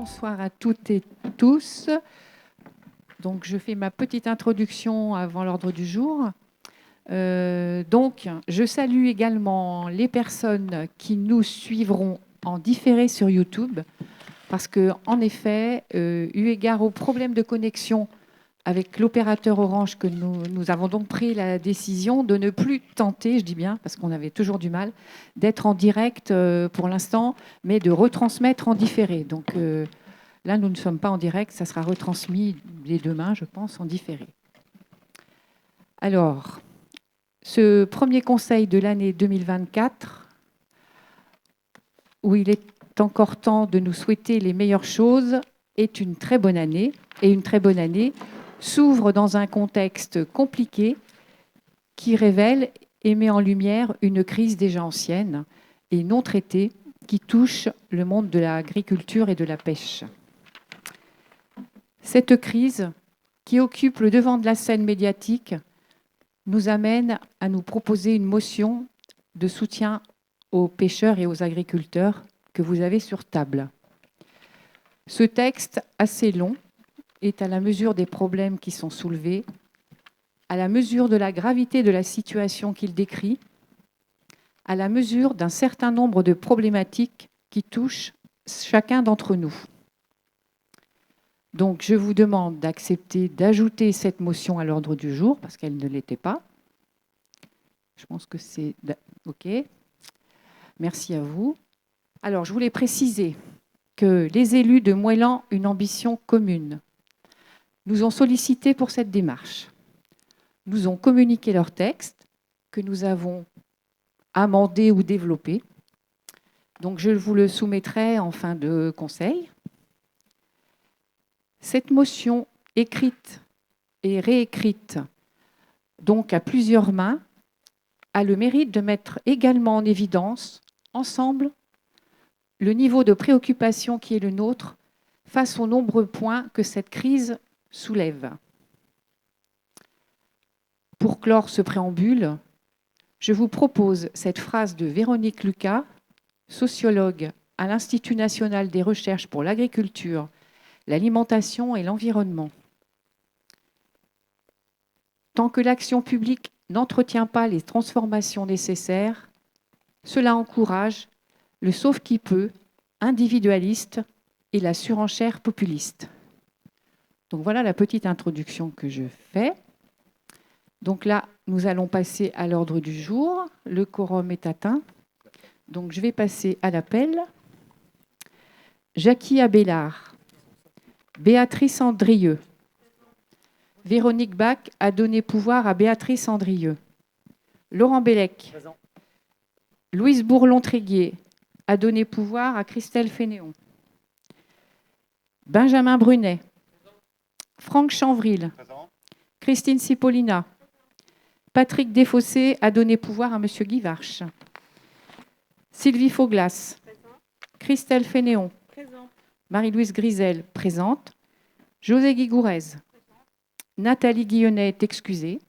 Bonsoir à toutes et tous. Donc, je fais ma petite introduction avant l'ordre du jour. Donc, je salue également les personnes qui nous suivront en différé sur YouTube, parce que, en effet, eu égard aux problèmes de connexion avec l'opérateur Orange, que nous avons donc pris la décision de ne plus tenter, je dis bien, parce qu'on avait toujours du mal, d'être en direct pour l'instant, mais de retransmettre en différé. Donc là, nous ne sommes pas en direct, ça sera retransmis dès demain, je pense, en différé. Alors, ce premier conseil de l'année 2024, où il est encore temps de nous souhaiter les meilleures choses, est une très bonne année. Et une très bonne année s'ouvre dans un contexte compliqué qui révèle et met en lumière une crise déjà ancienne et non traitée qui touche le monde de l'agriculture et de la pêche. Cette crise, qui occupe le devant de la scène médiatique, nous amène à nous proposer une motion de soutien aux pêcheurs et aux agriculteurs que vous avez sur table. Ce texte assez long est à la mesure des problèmes qui sont soulevés, à la mesure de la gravité de la situation qu'il décrit, à la mesure d'un certain nombre de problématiques qui touchent chacun d'entre nous. Donc, je vous demande d'accepter d'ajouter cette motion à l'ordre du jour, parce qu'elle ne l'était pas. Je pense que c'est OK. Merci à vous. Alors, je voulais préciser que les élus de Moëlan, une ambition commune, nous ont sollicité pour cette démarche. Nous ont communiqué leur texte que nous avons amendé ou développé. Donc, je vous le soumettrai en fin de conseil. Cette motion écrite et réécrite, donc à plusieurs mains, a le mérite de mettre également en évidence, ensemble, le niveau de préoccupation qui est le nôtre face aux nombreux points que cette crise soulève. Pour clore ce préambule, je vous propose cette phrase de Véronique Lucas, sociologue à l'Institut national des recherches pour l'agriculture, l'alimentation et l'environnement. Tant que l'action publique n'entretient pas les transformations nécessaires, cela encourage le sauve-qui-peut individualiste et la surenchère populiste. Donc voilà la petite introduction que je fais. Donc là, nous allons passer à l'ordre du jour. Le quorum est atteint. Donc je vais passer à l'appel. Jackie Abélard, Béatrice Andrieux. Véronique Bach a donné pouvoir à Béatrice Andrieux. Laurent Bellec. Présent. Louise Bourlon-Tréguier a donné pouvoir à Christelle Fénéon. Benjamin Brunet. Franck Chanvril. Présent. Christine Cipollina. Patrick Desfossés a donné pouvoir à M. Guy Varche. Sylvie Fauglas. Présent. Christelle Fénéon. Présent. Marie-Louise Grisel, présente. José Guigourez. Présent. Nathalie Guillonnet est excusée.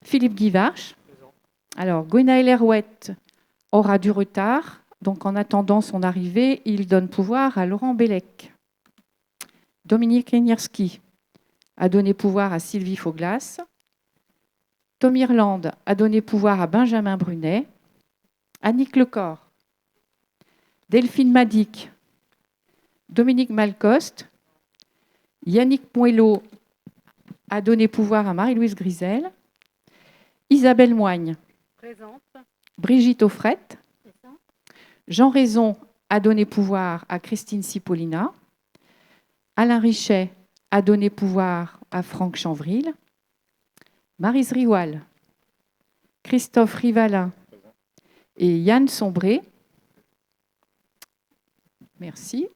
Philippe Guy Varche. Présent. Alors, Gwenaëlle Herouette aura du retard. Donc, en attendant son arrivée, il donne pouvoir à Laurent Bellec. Dominique Enierski a donné pouvoir à Sylvie Fauglas. Tom Irlande a donné pouvoir à Benjamin Brunet. Annick Lecor. Delphine Madic. Dominique Malcoste. Yannick Moello a donné pouvoir à Marie-Louise Grisel. Isabelle Moigne. Présente. Brigitte Offrette. Présent. Jean Raison a donné pouvoir à Christine Cipollina. Alain Richet a donné pouvoir à Franck Chanvril. Maryse Rioual, Christophe Rivalin et Yann Sombré. Merci.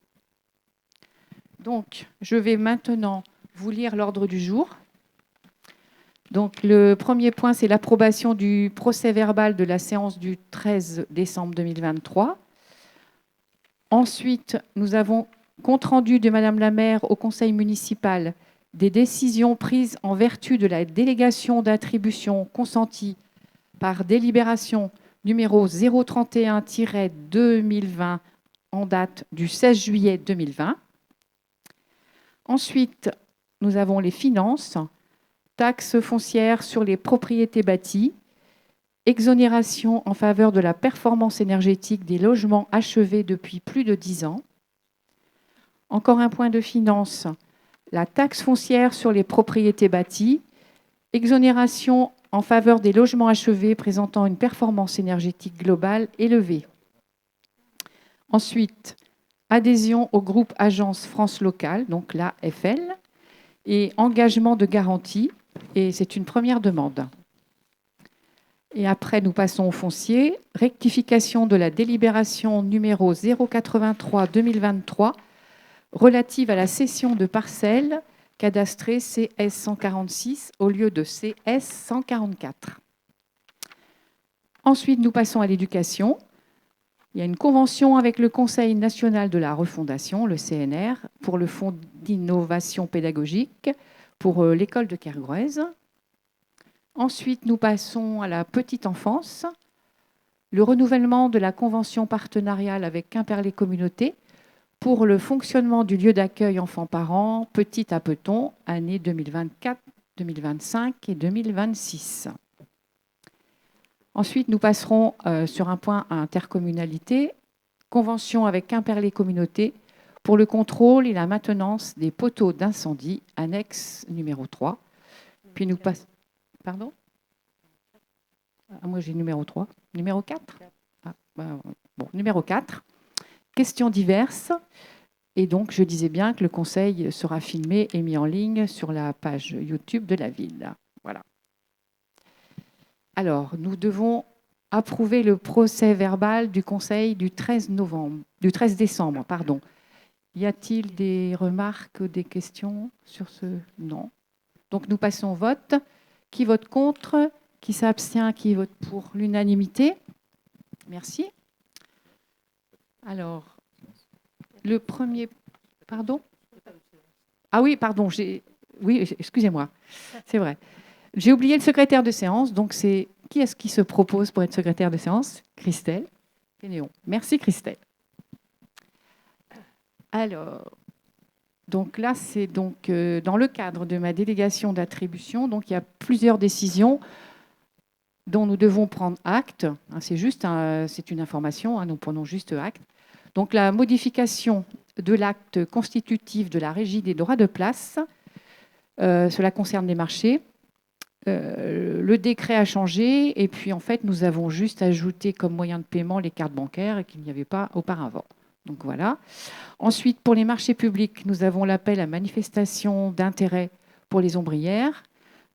Donc, je vais maintenant vous lire l'ordre du jour. Donc, le premier point, c'est l'approbation du procès-verbal de la séance du 13 décembre 2023. Ensuite, nous avons compte-rendu de Madame la maire au conseil municipal des décisions prises en vertu de la délégation d'attribution consentie par délibération numéro 031-2020 en date du 16 juillet 2020. Ensuite, nous avons les finances, taxes foncières sur les propriétés bâties, exonération en faveur de la performance énergétique des logements achevés depuis plus de 10 ans. Encore un point de finances, la taxe foncière sur les propriétés bâties, exonération en faveur des logements achevés présentant une performance énergétique globale élevée. Ensuite, adhésion au groupe Agence France Locale, donc l'AFL, et engagement de garantie, et c'est une première demande. Et après, nous passons au foncier, rectification de la délibération numéro 083-2023 relative à la cession de parcelles cadastrées CS 146 au lieu de CS 144. Ensuite, nous passons à l'éducation. Il y a une convention avec le Conseil national de la refondation, le CNR, pour le Fonds d'innovation pédagogique pour l'école de Kergouez. Ensuite, nous passons à la petite enfance, le renouvellement de la convention partenariale avec Quimperlé Communauté pour le fonctionnement du lieu d'accueil enfants-parents Petit à Peton, année 2024, 2025 et 2026. Ensuite, nous passerons sur un point à intercommunalité, convention avec Quimperlé Communauté pour le contrôle et la maintenance des poteaux d'incendie, annexe numéro 3. Puis nous passons... Pardon ? Moi, j'ai numéro 3. Numéro 4 ? Bon, numéro 4. Questions diverses. Et donc, je disais bien que le conseil sera filmé et mis en ligne sur la page YouTube de la ville. Voilà. Alors, nous devons approuver le procès-verbal du conseil du 13 décembre. Pardon. Y a-t-il des remarques ou des questions sur ce ? Non. Donc, nous passons au vote. Qui vote contre ? Qui s'abstient ? Qui vote pour l'unanimité ? Merci. Alors, le premier... Pardon ? Ah oui, pardon. Oui, excusez-moi. C'est vrai. J'ai oublié le secrétaire de séance. Donc, c'est qui est-ce qui se propose pour être secrétaire de séance ? Christelle Fénéon. Merci, Christelle. Alors, donc là, c'est donc dans le cadre de ma délégation d'attribution. Donc, il y a plusieurs décisions dont nous devons prendre acte. C'est juste, c'est une information. Nous prenons juste acte. Donc, la modification de l'acte constitutif de la régie des droits de place, cela concerne les marchés. Le décret a changé et puis en fait, nous avons juste ajouté comme moyen de paiement les cartes bancaires et qu'il n'y avait pas auparavant. Donc voilà. Ensuite, pour les marchés publics, nous avons l'appel à manifestation d'intérêt pour les ombrières.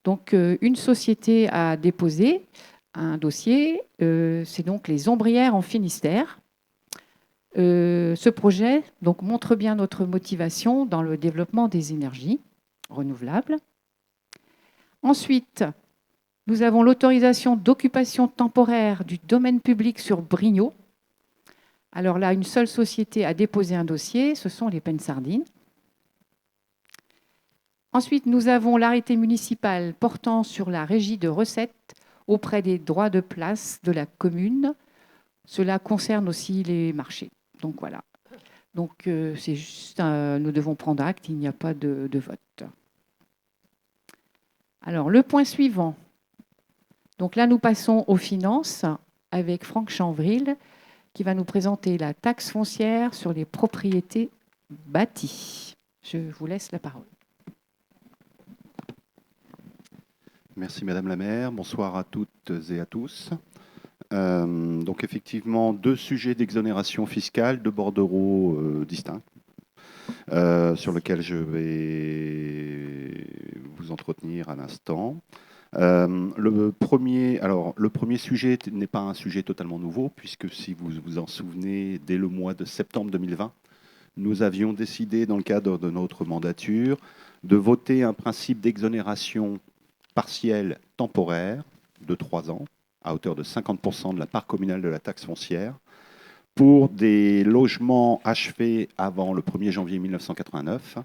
Donc, une société a déposé un dossier. C'est donc les ombrières en Finistère. Ce projet donc, montre bien notre motivation dans le développement des énergies renouvelables. Ensuite, nous avons l'autorisation d'occupation temporaire du domaine public sur Brignot. Alors là, une seule société a déposé un dossier, ce sont les Pennes-Sardines. Ensuite, nous avons l'arrêté municipal portant sur la régie de recettes auprès des droits de place de la commune. Cela concerne aussi les marchés. Donc voilà. Donc c'est juste, nous devons prendre acte, il n'y a pas de vote. Alors le point suivant. Donc là, nous passons aux finances avec Franck Chanvril qui va nous présenter la taxe foncière sur les propriétés bâties. Je vous laisse la parole. Merci Madame la maire. Bonsoir à toutes et à tous. Donc effectivement, 2 sujets d'exonération fiscale, 2 bordereaux distincts, sur lesquels je vais vous entretenir à l'instant. Le premier sujet n'est pas un sujet totalement nouveau, puisque si vous vous en souvenez, dès le mois de septembre 2020, nous avions décidé, dans le cadre de notre mandature, de voter un principe d'exonération partielle temporaire de 3 ans, à hauteur de 50% de la part communale de la taxe foncière, pour des logements achevés avant le 1er janvier 1989,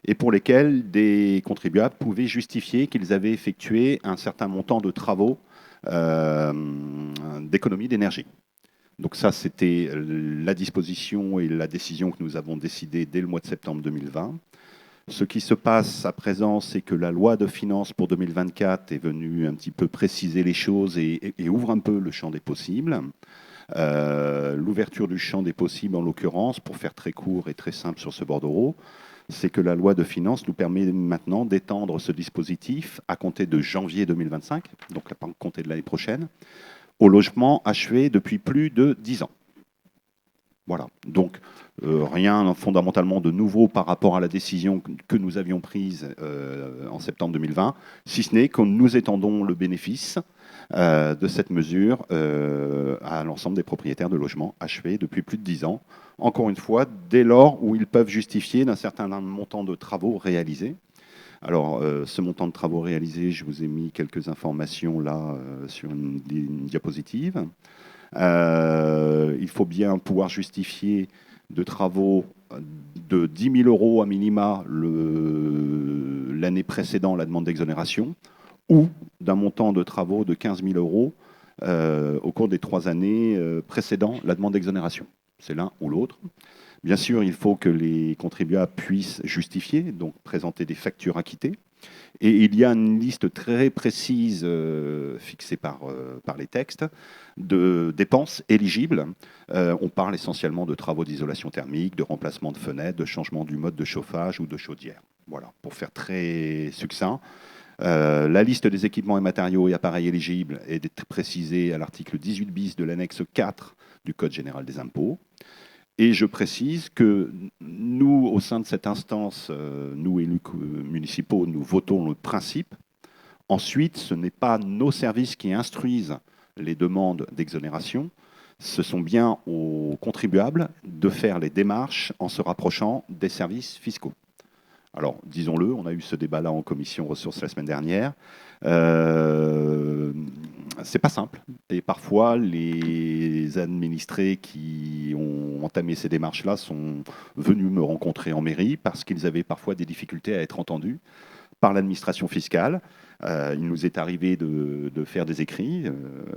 et pour lesquels des contribuables pouvaient justifier qu'ils avaient effectué un certain montant de travaux d'économie d'énergie. Donc ça, c'était la disposition et la décision que nous avons décidée dès le mois de septembre 2020. Ce qui se passe à présent, c'est que la loi de finances pour 2024 est venue un petit peu préciser les choses et ouvre un peu le champ des possibles. L'ouverture du champ des possibles, en l'occurrence, pour faire très court et très simple sur ce bordereau, c'est que la loi de finances nous permet maintenant d'étendre ce dispositif à compter de janvier 2025, donc à compter de l'année prochaine, au logement achevé depuis plus de 10 ans. Voilà, donc rien fondamentalement de nouveau par rapport à la décision que nous avions prise en septembre 2020, si ce n'est que nous étendons le bénéfice de cette mesure à l'ensemble des propriétaires de logements achevés depuis plus de 10 ans. Encore une fois, dès lors où ils peuvent justifier d'un certain montant de travaux réalisés. Alors, ce montant de travaux réalisés, je vous ai mis quelques informations là sur une diapositive. Il faut bien pouvoir justifier de travaux de 10 000 € à minima l'année précédant la demande d'exonération, ou d'un montant de travaux de 15 000 € au cours des 3 années précédant la demande d'exonération. C'est l'un ou l'autre. Bien sûr, il faut que les contribuables puissent justifier, donc présenter des factures acquittées. Et il y a une liste très précise fixée par les textes de dépenses éligibles. On parle essentiellement de travaux d'isolation thermique, de remplacement de fenêtres, de changement du mode de chauffage ou de chaudière. Voilà, pour faire très succinct. La liste des équipements et matériaux et appareils éligibles est précisée à l'article 18 bis de l'annexe 4 du Code général des impôts. Et je précise que nous, au sein de cette instance, nous élus municipaux, nous votons le principe. Ensuite, ce n'est pas nos services qui instruisent les demandes d'exonération, ce sont bien aux contribuables de faire les démarches en se rapprochant des services fiscaux. Alors, disons-le, on a eu ce débat-là en commission ressources la semaine dernière. C'est pas simple. Et parfois, les administrés qui ont entamé ces démarches-là sont venus me rencontrer en mairie parce qu'ils avaient parfois des difficultés à être entendus par l'administration fiscale. Il nous est arrivé de faire des écrits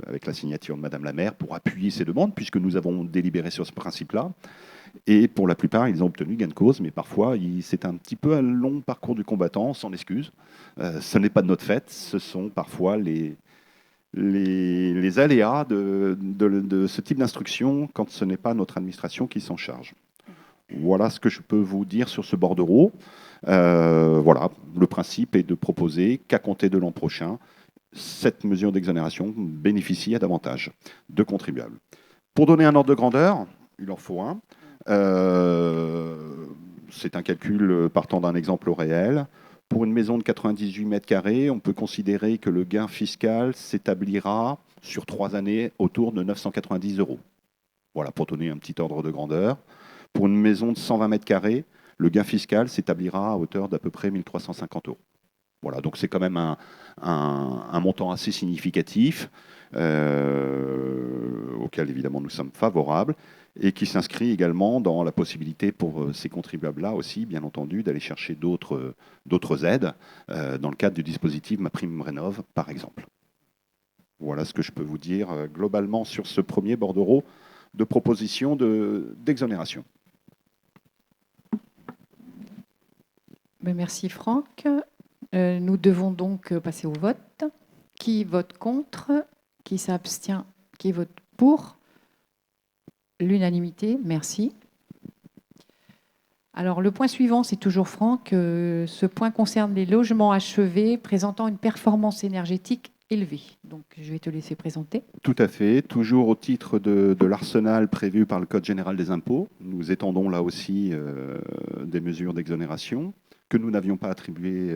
avec la signature de Madame la maire pour appuyer ces demandes, puisque nous avons délibéré sur ce principe-là. Et pour la plupart, ils ont obtenu gain de cause, mais parfois, c'est un petit peu un long parcours du combattant, sans excuse. Ce n'est pas de notre fait, ce sont parfois les aléas de ce type d'instruction quand ce n'est pas notre administration qui s'en charge. Voilà ce que je peux vous dire sur ce bordereau. Voilà, le principe est de proposer qu'à compter de l'an prochain, cette mesure d'exonération bénéficie à davantage de contribuables. Pour donner un ordre de grandeur, il en faut un. C'est un calcul partant d'un exemple réel. Pour une maison de 98 mètres carrés, on peut considérer que le gain fiscal s'établira sur 3 années autour de 990 €. Voilà, pour donner un petit ordre de grandeur. Pour une maison de 120 mètres carrés, le gain fiscal s'établira à hauteur d'à peu près 1 350 €. Voilà, donc c'est quand même un montant assez significatif, auquel évidemment nous sommes favorables, et qui s'inscrit également dans la possibilité pour ces contribuables-là aussi, bien entendu, d'aller chercher d'autres aides, dans le cadre du dispositif MaPrimeRénov', par exemple. Voilà ce que je peux vous dire globalement sur ce premier bordereau de proposition d'exonération. Merci Franck. Nous devons donc passer au vote. Qui vote contre? Qui s'abstient? Qui vote pour? L'unanimité, merci. Alors le point suivant, c'est toujours Franck. Ce point concerne les logements achevés présentant une performance énergétique élevée. Donc je vais te laisser présenter. Tout à fait. Toujours au titre de l'arsenal prévu par le Code général des impôts, nous étendons là aussi des mesures d'exonération que nous n'avions pas attribuées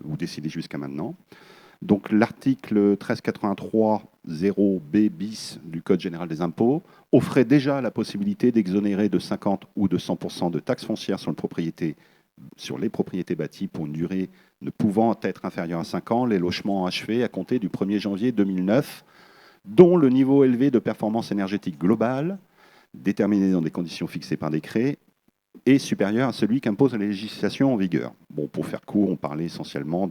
ou décidées jusqu'à maintenant. Donc l'article 1383.0b bis du Code général des impôts offrait déjà la possibilité d'exonérer de 50 ou de 100% de taxes foncières sur les propriétés bâties pour une durée ne pouvant être inférieure à 5 ans, les logements achevés à compter du 1er janvier 2009, dont le niveau élevé de performance énergétique globale, déterminé dans des conditions fixées par décret, est supérieur à celui qu'impose la législation en vigueur. Bon, pour faire court, on parlait essentiellement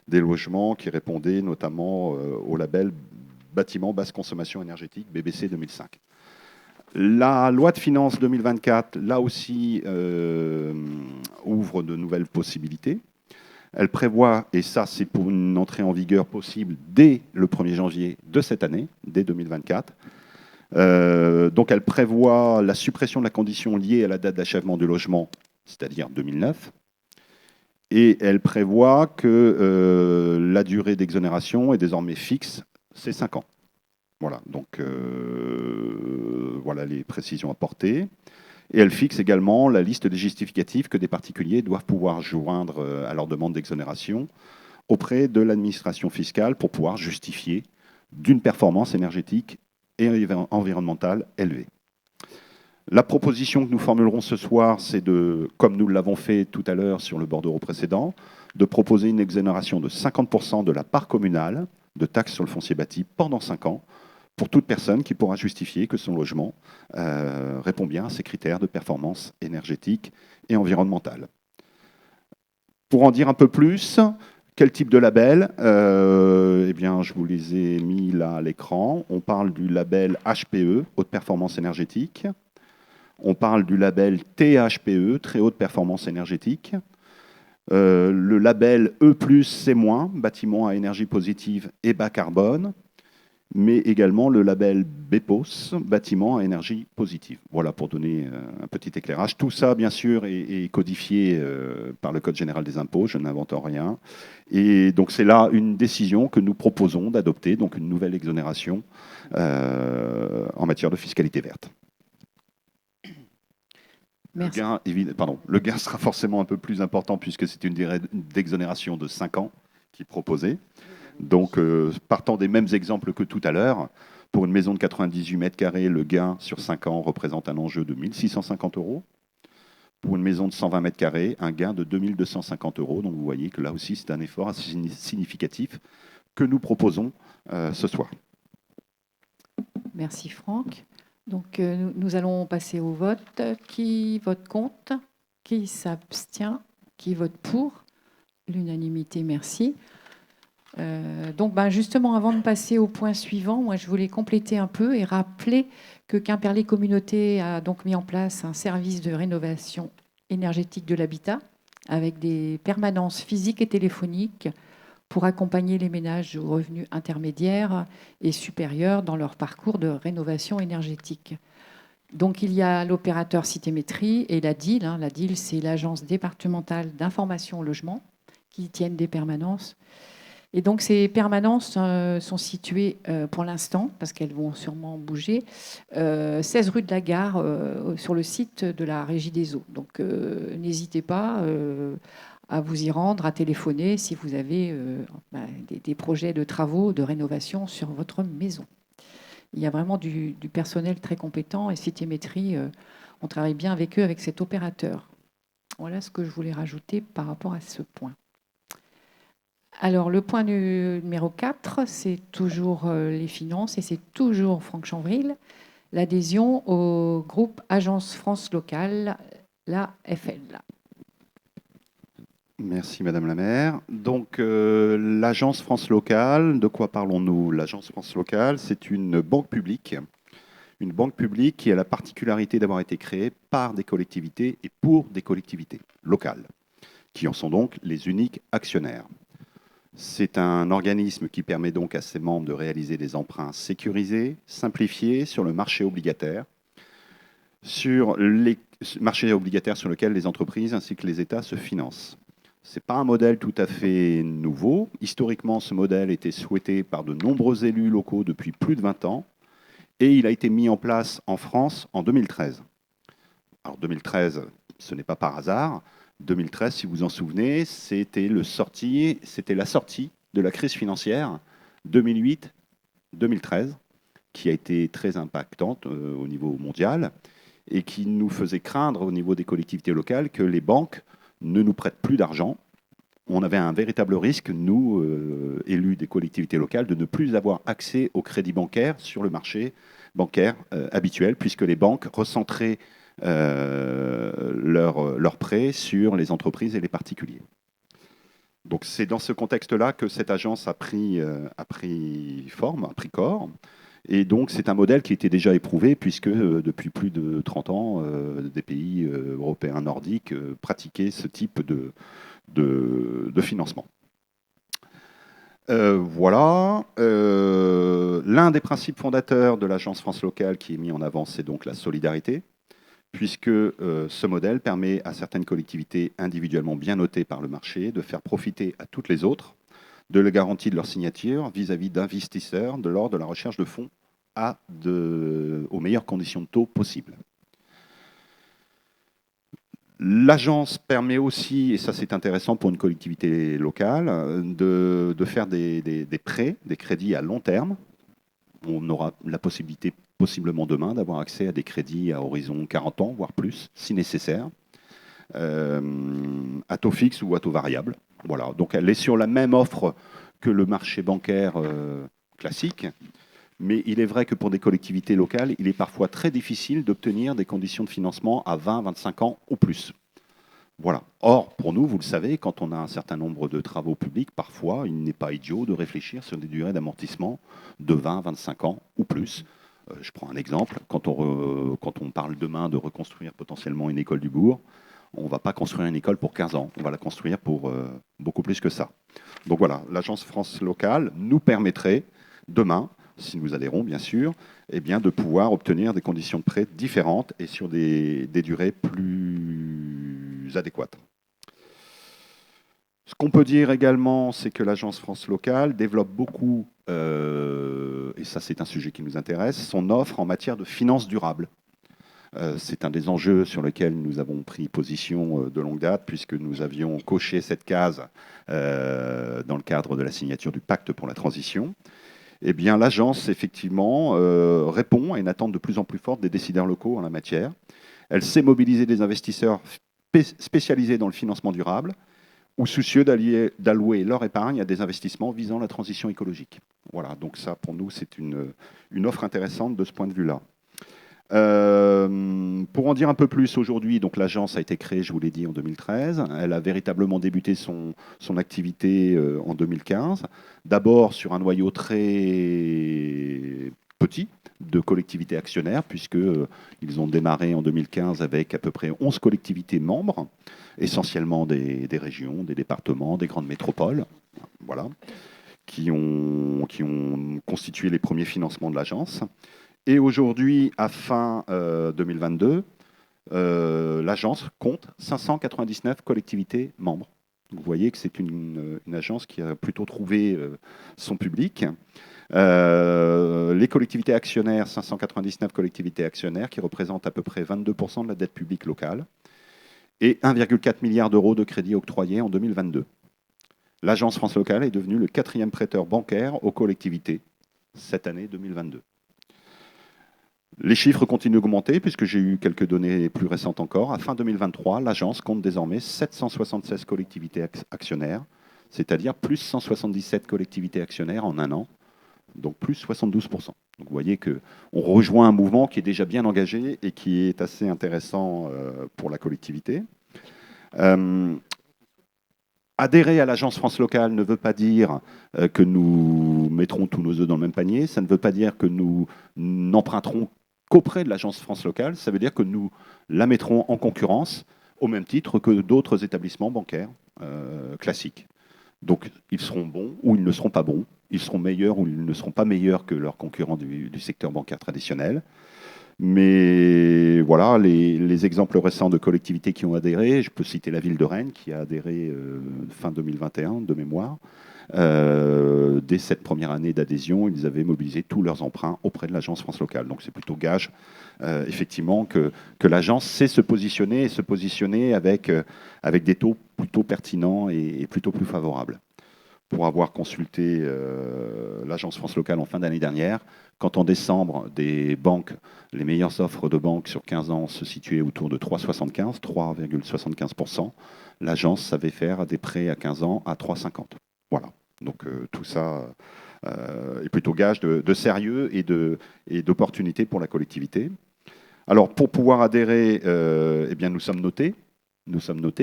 des logements qui répondaient notamment au label bâtiment basse consommation énergétique BBC 2005. La loi de finances 2024, là aussi, ouvre de nouvelles possibilités. Elle prévoit, et ça c'est pour une entrée en vigueur possible dès le 1er janvier de cette année, dès 2024. Donc elle prévoit la suppression de la condition liée à la date d'achèvement du logement, c'est-à-dire 2009. Et elle prévoit que la durée d'exonération est désormais fixe, c'est 5 ans. Voilà, donc voilà les précisions apportées. Et elle fixe également la liste des justificatifs que des particuliers doivent pouvoir joindre à leur demande d'exonération auprès de l'administration fiscale pour pouvoir justifier d'une performance énergétique et environnementale élevée. La proposition que nous formulerons ce soir, c'est de, comme nous l'avons fait tout à l'heure sur le bordereau précédent, de proposer une exonération de 50% de la part communale de taxes sur le foncier bâti pendant 5 ans, pour toute personne qui pourra justifier que son logement répond bien à ces critères de performance énergétique et environnementale. Pour en dire un peu plus, quel type de label Eh bien, je vous les ai mis là à l'écran. On parle du label HPE, haute performance énergétique. On parle du label THPE, très haute performance énergétique. Le label E+, C-, bâtiment à énergie positive et bas carbone, mais également le label BEPOS, bâtiment à énergie positive. Voilà pour donner un petit éclairage. Tout ça, bien sûr, est codifié par le Code général des impôts, je n'invente rien. Et donc c'est là une décision que nous proposons d'adopter, donc une nouvelle exonération en matière de fiscalité verte. Merci. Le gain sera forcément un peu plus important puisque c'est une durée d'exonération de 5 ans qui est proposée. Donc, partant des mêmes exemples que tout à l'heure, pour une maison de 98 mètres carrés, le gain sur 5 ans représente un enjeu de 1 650 €. Pour une maison de 120 mètres carrés, un gain de 2 250 €. Donc, vous voyez que là aussi, c'est un effort assez significatif que nous proposons ce soir. Merci Franck. Donc, nous allons passer au vote. Qui vote contre? Qui s'abstient? Qui vote pour? L'unanimité, merci. Donc, justement, avant de passer au point suivant, moi, je voulais compléter un peu et rappeler que Quimperlé Communauté a donc mis en place un service de rénovation énergétique de l'habitat avec des permanences physiques et téléphoniques pour accompagner les ménages aux revenus intermédiaires et supérieurs dans leur parcours de rénovation énergétique. Donc, il y a l'opérateur Citémétrie et la DIL. La DIL, c'est l'Agence départementale d'information au logement qui tiennent des permanences. Et donc, ces permanences sont situées pour l'instant, parce qu'elles vont sûrement bouger, 16 rue de la Gare, sur le site de la Régie des Eaux. Donc, n'hésitez pas à vous y rendre, à téléphoner si vous avez des projets de travaux, de rénovation sur votre maison. Il y a vraiment du personnel très compétent et Citémétrie, on travaille bien avec eux, avec cet opérateur. Voilà ce que je voulais rajouter par rapport à ce point. Alors, le point numéro 4, c'est toujours les finances et c'est toujours Franck Chanvril, l'adhésion au groupe Agence France Locale, l'AFL. Merci Madame la maire. Donc l'Agence France Locale, de quoi parlons-nous? L'Agence France Locale, c'est une banque publique qui a la particularité d'avoir été créée par des collectivités et pour des collectivités locales, qui en sont donc les uniques actionnaires. C'est un organisme qui permet donc à ses membres de réaliser des emprunts sécurisés, simplifiés sur le marché obligataire, sur les marchés obligataires sur lesquels les entreprises ainsi que les États se financent. Ce n'est pas un modèle tout à fait nouveau. Historiquement, ce modèle était souhaité par de nombreux élus locaux depuis plus de 20 ans et il a été mis en place en France en 2013. Alors 2013, ce n'est pas par hasard. 2013, si vous vous en souvenez, c'était la sortie de la crise financière 2008-2013, qui a été très impactante au niveau mondial et qui nous faisait craindre au niveau des collectivités locales que les banques ne nous prêtent plus d'argent. On avait un véritable risque, nous, élus des collectivités locales, de ne plus avoir accès au crédit bancaire sur le marché bancaire habituel, puisque les banques recentraient leurs prêts sur les entreprises et les particuliers. Donc c'est dans ce contexte-là que cette agence a pris corps, Et donc, c'est un modèle qui était déjà éprouvé, puisque depuis plus de 30 ans, des pays européens nordiques pratiquaient ce type de financement. Voilà. L'un des principes fondateurs de l'Agence France Locale qui est mis en avant, c'est donc la solidarité, puisque ce modèle permet à certaines collectivités individuellement bien notées par le marché de faire profiter à toutes les autres de la garantie de leur signature vis-à-vis d'investisseurs lors de la recherche de fonds aux meilleures conditions de taux possibles. L'agence permet aussi, et ça c'est intéressant pour une collectivité locale, de faire des prêts, des crédits à long terme. On aura la possibilité, possiblement demain, d'avoir accès à des crédits à horizon 40 ans, voire plus, si nécessaire, à taux fixe ou à taux variable. Voilà. Donc elle est sur la même offre que le marché bancaire classique, mais il est vrai que pour des collectivités locales, il est parfois très difficile d'obtenir des conditions de financement à 20, 25 ans ou plus. Voilà. Or, pour nous, vous le savez, quand on a un certain nombre de travaux publics, parfois, il n'est pas idiot de réfléchir sur des durées d'amortissement de 20, 25 ans ou plus. Je prends un exemple. Quand on parle demain de reconstruire potentiellement une école du bourg, on ne va pas construire une école pour 15 ans. On va la construire pour beaucoup plus que ça. Donc voilà, l'Agence France Locale nous permettrait demain, si nous adhérons bien sûr, eh bien, de pouvoir obtenir des conditions de prêt différentes et sur des durées plus adéquates. Ce qu'on peut dire également, c'est que l'Agence France Locale développe beaucoup, et ça c'est un sujet qui nous intéresse, son offre en matière de finances durables. C'est un des enjeux sur lesquels nous avons pris position de longue date, puisque nous avions coché cette case dans le cadre de la signature du pacte pour la transition. Eh bien, l'agence, effectivement, répond à une attente de plus en plus forte des décideurs locaux en la matière. Elle sait mobiliser des investisseurs spécialisés dans le financement durable ou soucieux d'allouer leur épargne à des investissements visant la transition écologique. Voilà, donc ça, pour nous, c'est une offre intéressante de ce point de vue-là. Pour en dire un peu plus aujourd'hui, donc l'agence a été créée, je vous l'ai dit, en 2013. Elle a véritablement débuté son activité en 2015. D'abord sur un noyau très petit de collectivités actionnaires, puisqu'ils ont démarré en 2015 avec à peu près 11 collectivités membres, essentiellement des régions, des départements, des grandes métropoles, voilà, qui ont constitué les premiers financements de l'agence. Et aujourd'hui, à fin 2022, l'agence compte 599 collectivités membres. Vous voyez que c'est une agence qui a plutôt trouvé son public. Les collectivités actionnaires, 599 collectivités actionnaires qui représentent à peu près 22% de la dette publique locale et 1,4 milliard d'euros de crédits octroyés en 2022. L'Agence France Locale est devenue le 4e prêteur bancaire aux collectivités cette année 2022. Les chiffres continuent d'augmenter, puisque j'ai eu quelques données plus récentes encore. À fin 2023, l'agence compte désormais 776 collectivités actionnaires, c'est-à-dire plus 177 collectivités actionnaires en un an, donc plus 72%. Donc vous voyez qu'on rejoint un mouvement qui est déjà bien engagé et qui est assez intéressant pour la collectivité. Adhérer à l'Agence France Locale ne veut pas dire que nous mettrons tous nos œufs dans le même panier, ça ne veut pas dire que nous n'emprunterons qu'auprès de l'Agence France Locale, ça veut dire que nous la mettrons en concurrence au même titre que d'autres établissements bancaires classiques. Donc ils seront bons ou ils ne seront pas bons, ils seront meilleurs ou ils ne seront pas meilleurs que leurs concurrents du secteur bancaire traditionnel. Mais voilà, les exemples récents de collectivités qui ont adhéré, je peux citer la ville de Rennes qui a adhéré fin 2021 de mémoire. Dès cette première année d'adhésion, ils avaient mobilisé tous leurs emprunts auprès de l'Agence France Locale. Donc c'est plutôt gage, effectivement, que l'agence sait se positionner avec des taux plutôt pertinents et plutôt plus favorables. Pour avoir consulté l'Agence France Locale en fin d'année dernière, quand en décembre, des banques, les meilleures offres de banques sur 15 ans se situaient autour de 3,75%, l'agence savait faire des prêts à 15 ans à 3,50%. Voilà, donc tout ça est plutôt gage de sérieux et d'opportunité pour la collectivité. Alors pour pouvoir adhérer, eh bien, nous sommes notés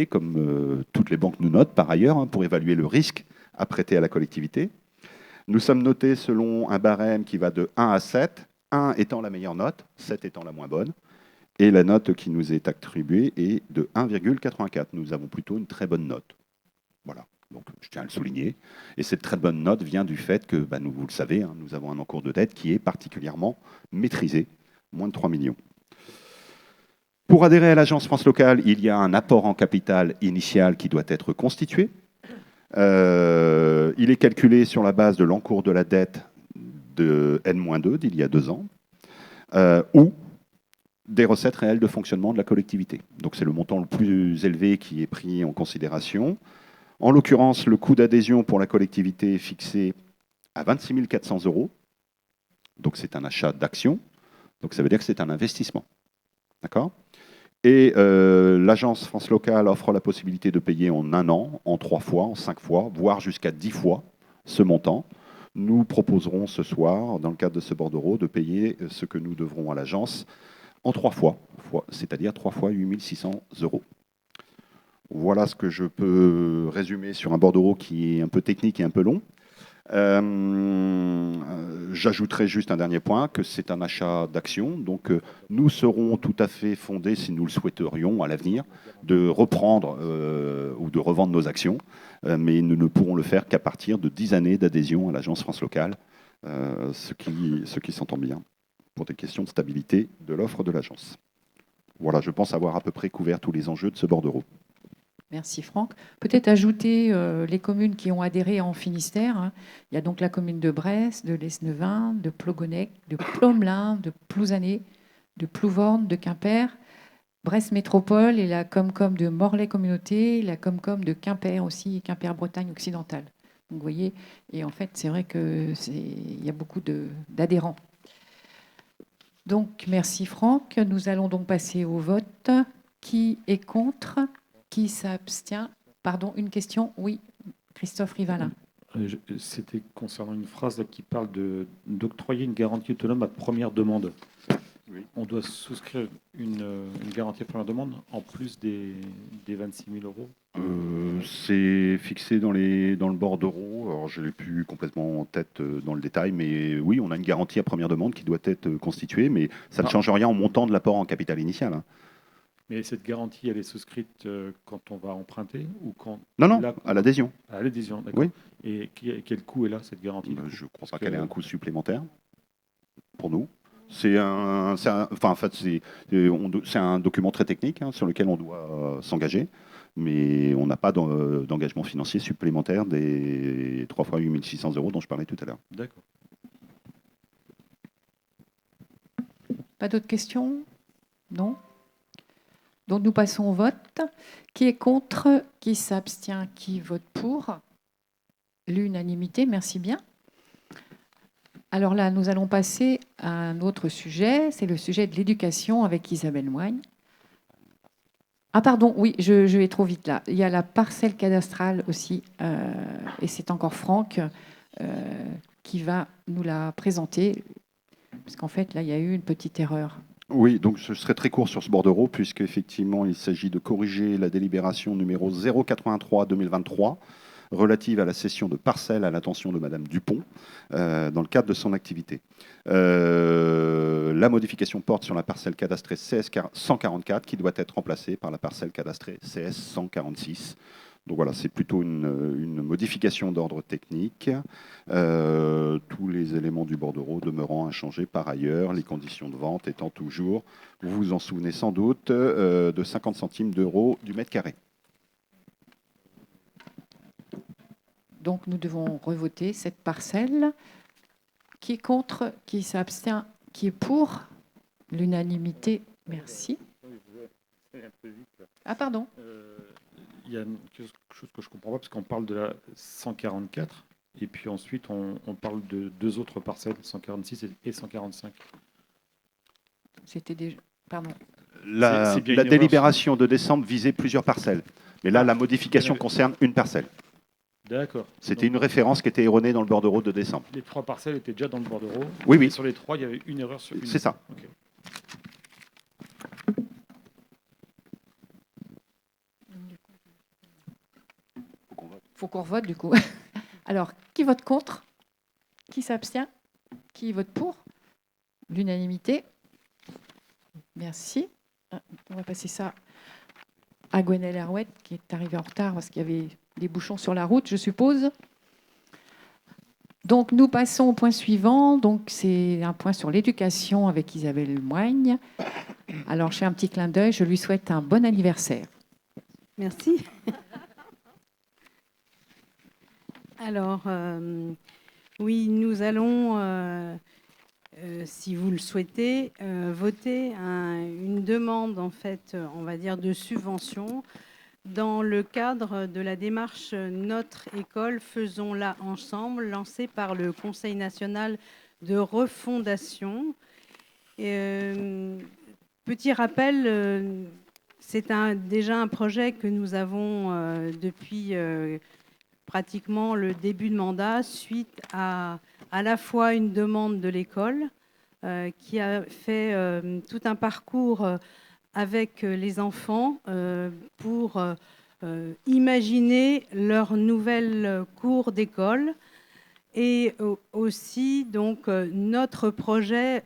comme toutes les banques nous notent par ailleurs, pour évaluer le risque à prêter à la collectivité. Nous sommes notés selon un barème qui va de 1 à 7, 1 étant la meilleure note, 7 étant la moins bonne. Et la note qui nous est attribuée est de 1,84. Nous avons plutôt une très bonne note. Voilà, donc je tiens à le souligner. Et cette très bonne note vient du fait que, nous, vous le savez, hein, nous avons un encours de dette qui est particulièrement maîtrisé, moins de 3 millions. Pour adhérer à l'agence France Locale, il y a un apport en capital initial qui doit être constitué. Il est calculé sur la base de l'encours de la dette de N-2 d'il y a 2 ans, ou des recettes réelles de fonctionnement de la collectivité. Donc c'est le montant le plus élevé qui est pris en considération. En l'occurrence, le coût d'adhésion pour la collectivité est fixé à 26 400 €. Donc c'est un achat d'actions. Donc ça veut dire que c'est un investissement. D'accord ? Et l'agence France Locale offre la possibilité de payer en 1 an, en 3 fois, en 5 fois, voire jusqu'à 10 fois ce montant. Nous proposerons ce soir, dans le cadre de ce bordereau, de payer ce que nous devrons à l'agence en 3 fois, c'est-à-dire 3 fois 8 600 €. Voilà ce que je peux résumer sur un bordereau qui est un peu technique et un peu long. J'ajouterai juste un dernier point, que c'est un achat d'actions. Donc nous serons tout à fait fondés, si nous le souhaiterions à l'avenir, de reprendre ou de revendre nos actions. Mais nous ne pourrons le faire qu'à partir de 10 années d'adhésion à l'agence France Locale, ce qui s'entend bien pour des questions de stabilité de l'offre de l'agence. Voilà, je pense avoir à peu près couvert tous les enjeux de ce bordereau. Merci Franck. Peut-être ajouter les communes qui ont adhéré en Finistère. Hein. Il y a donc la commune de Brest, de Lesneven, de Plogonec, de Plomelin, de Plouzané, de Plouvorne, de Quimper, Brest Métropole et la Comcom de Morlaix Communauté, la Comcom de Quimper aussi, Quimper-Bretagne occidentale. Donc vous voyez, et en fait c'est vrai qu'il y a beaucoup d'adhérents. Donc merci Franck. Nous allons donc passer au vote. Qui est contre ? Qui s'abstient? Pardon, une question? Oui, Christophe Rivalin. C'était concernant une phrase là, qui parle d'octroyer une garantie autonome à première demande. Oui. On doit souscrire une garantie à première demande en plus des 26 000 €. C'est fixé dans le bordereau. Alors, je ne l'ai plus complètement en tête dans le détail, mais oui, on a une garantie à première demande qui doit être constituée, mais ça ne change rien au montant de l'apport en capital initial. Hein. Mais cette garantie, elle est souscrite quand on va emprunter ou quand... Non, à l'adhésion. À l'adhésion, d'accord. Oui. Et quel coût est là, cette garantie? Je ne crois pas qu'elle ait un coût supplémentaire pour nous. C'est un document très technique sur lequel on doit s'engager, mais on n'a pas d'engagement financier supplémentaire des 3 fois 8 600 € dont je parlais tout à l'heure. D'accord. Pas d'autres questions? Non? Donc nous passons au vote. Qui est contre? Qui s'abstient? Qui vote pour? L'unanimité, merci bien. Alors là, nous allons passer à un autre sujet. C'est le sujet de l'éducation avec Isabelle Moigne. Ah pardon, oui, je vais trop vite là. Il y a la parcelle cadastrale aussi, et c'est encore Franck qui va nous la présenter, parce qu'en fait, là, il y a eu une petite erreur. Oui, donc je serai très court sur ce bordereau, puisqu'effectivement, il s'agit de corriger la délibération numéro 083-2023, relative à la cession de parcelles à l'attention de Madame Dupont, dans le cadre de son activité. La modification porte sur la parcelle cadastrée CS 144, qui doit être remplacée par la parcelle cadastrée CS 146. Donc voilà, c'est plutôt une modification d'ordre technique. Tous les éléments du bordereau demeurant inchangés par ailleurs, les conditions de vente étant toujours, vous vous en souvenez sans doute, de 50 centimes d'euros du mètre carré. Donc nous devons revoter cette parcelle. Qui est contre? Qui s'abstient? Qui est pour? L'unanimité, merci. Ah pardon. Il y a quelque chose que je ne comprends pas, parce qu'on parle de la 144, et puis ensuite on parle de 2 autres parcelles, 146 et 145. C'était des... Pardon. La délibération de décembre visait plusieurs parcelles. Mais là, la modification concerne une parcelle. D'accord. C'était une référence qui était erronée dans le bordereau de décembre. Les 3 parcelles étaient déjà dans le bordereau. Oui, oui. Et sur les 3, il y avait une erreur sur une. C'est ça. Okay. Faut qu'on revote du coup. Alors, qui vote contre? Qui s'abstient? Qui vote pour? L'unanimité. Merci. On va passer ça à Gwenaëlle Herouet, qui est arrivée en retard parce qu'il y avait des bouchons sur la route, je suppose. Donc, nous passons au point suivant. Donc, c'est un point sur l'éducation avec Isabelle Moigne. Alors, je fais un petit clin d'œil. Je lui souhaite un bon anniversaire. Merci. Alors, oui, nous allons, si vous le souhaitez, voter une demande, en fait, on va dire, de subvention dans le cadre de la démarche Notre école, faisons-la ensemble, lancée par le Conseil national de refondation. Petit rappel, c'est déjà un projet que nous avons depuis pratiquement le début de mandat, suite à la fois une demande de l'école qui a fait tout un parcours avec les enfants pour imaginer leur nouvelle cour d'école, et aussi donc notre projet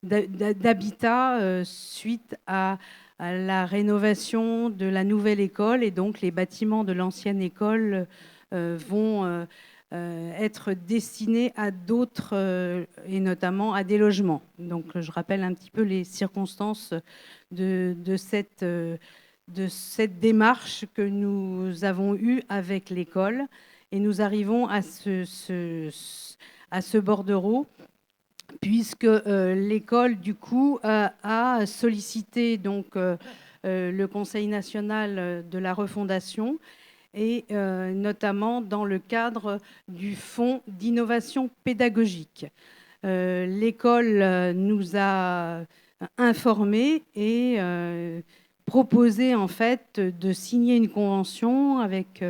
d'habitat suite à la rénovation de la nouvelle école, et donc les bâtiments de l'ancienne école vont être destinés à d'autres et notamment à des logements. Donc je rappelle un petit peu les circonstances de cette démarche que nous avons eue avec l'école, et nous arrivons à ce bordereau, puisque l'école, du coup, a sollicité donc, le Conseil national de la refondation, et notamment dans le cadre du Fonds d'innovation pédagogique. L'école nous a informés et proposé, en fait, de signer une convention avec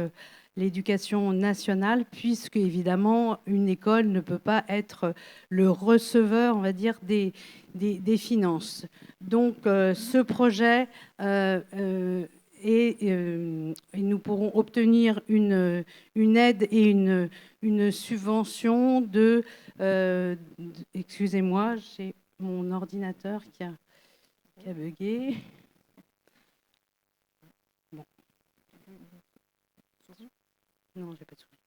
l'éducation nationale, puisque évidemment une école ne peut pas être le receveur, on va dire, des finances. Donc ce projet et nous pourrons obtenir une aide et une subvention de excusez-moi, j'ai mon ordinateur qui a bugué. Non, j'ai pas de souci.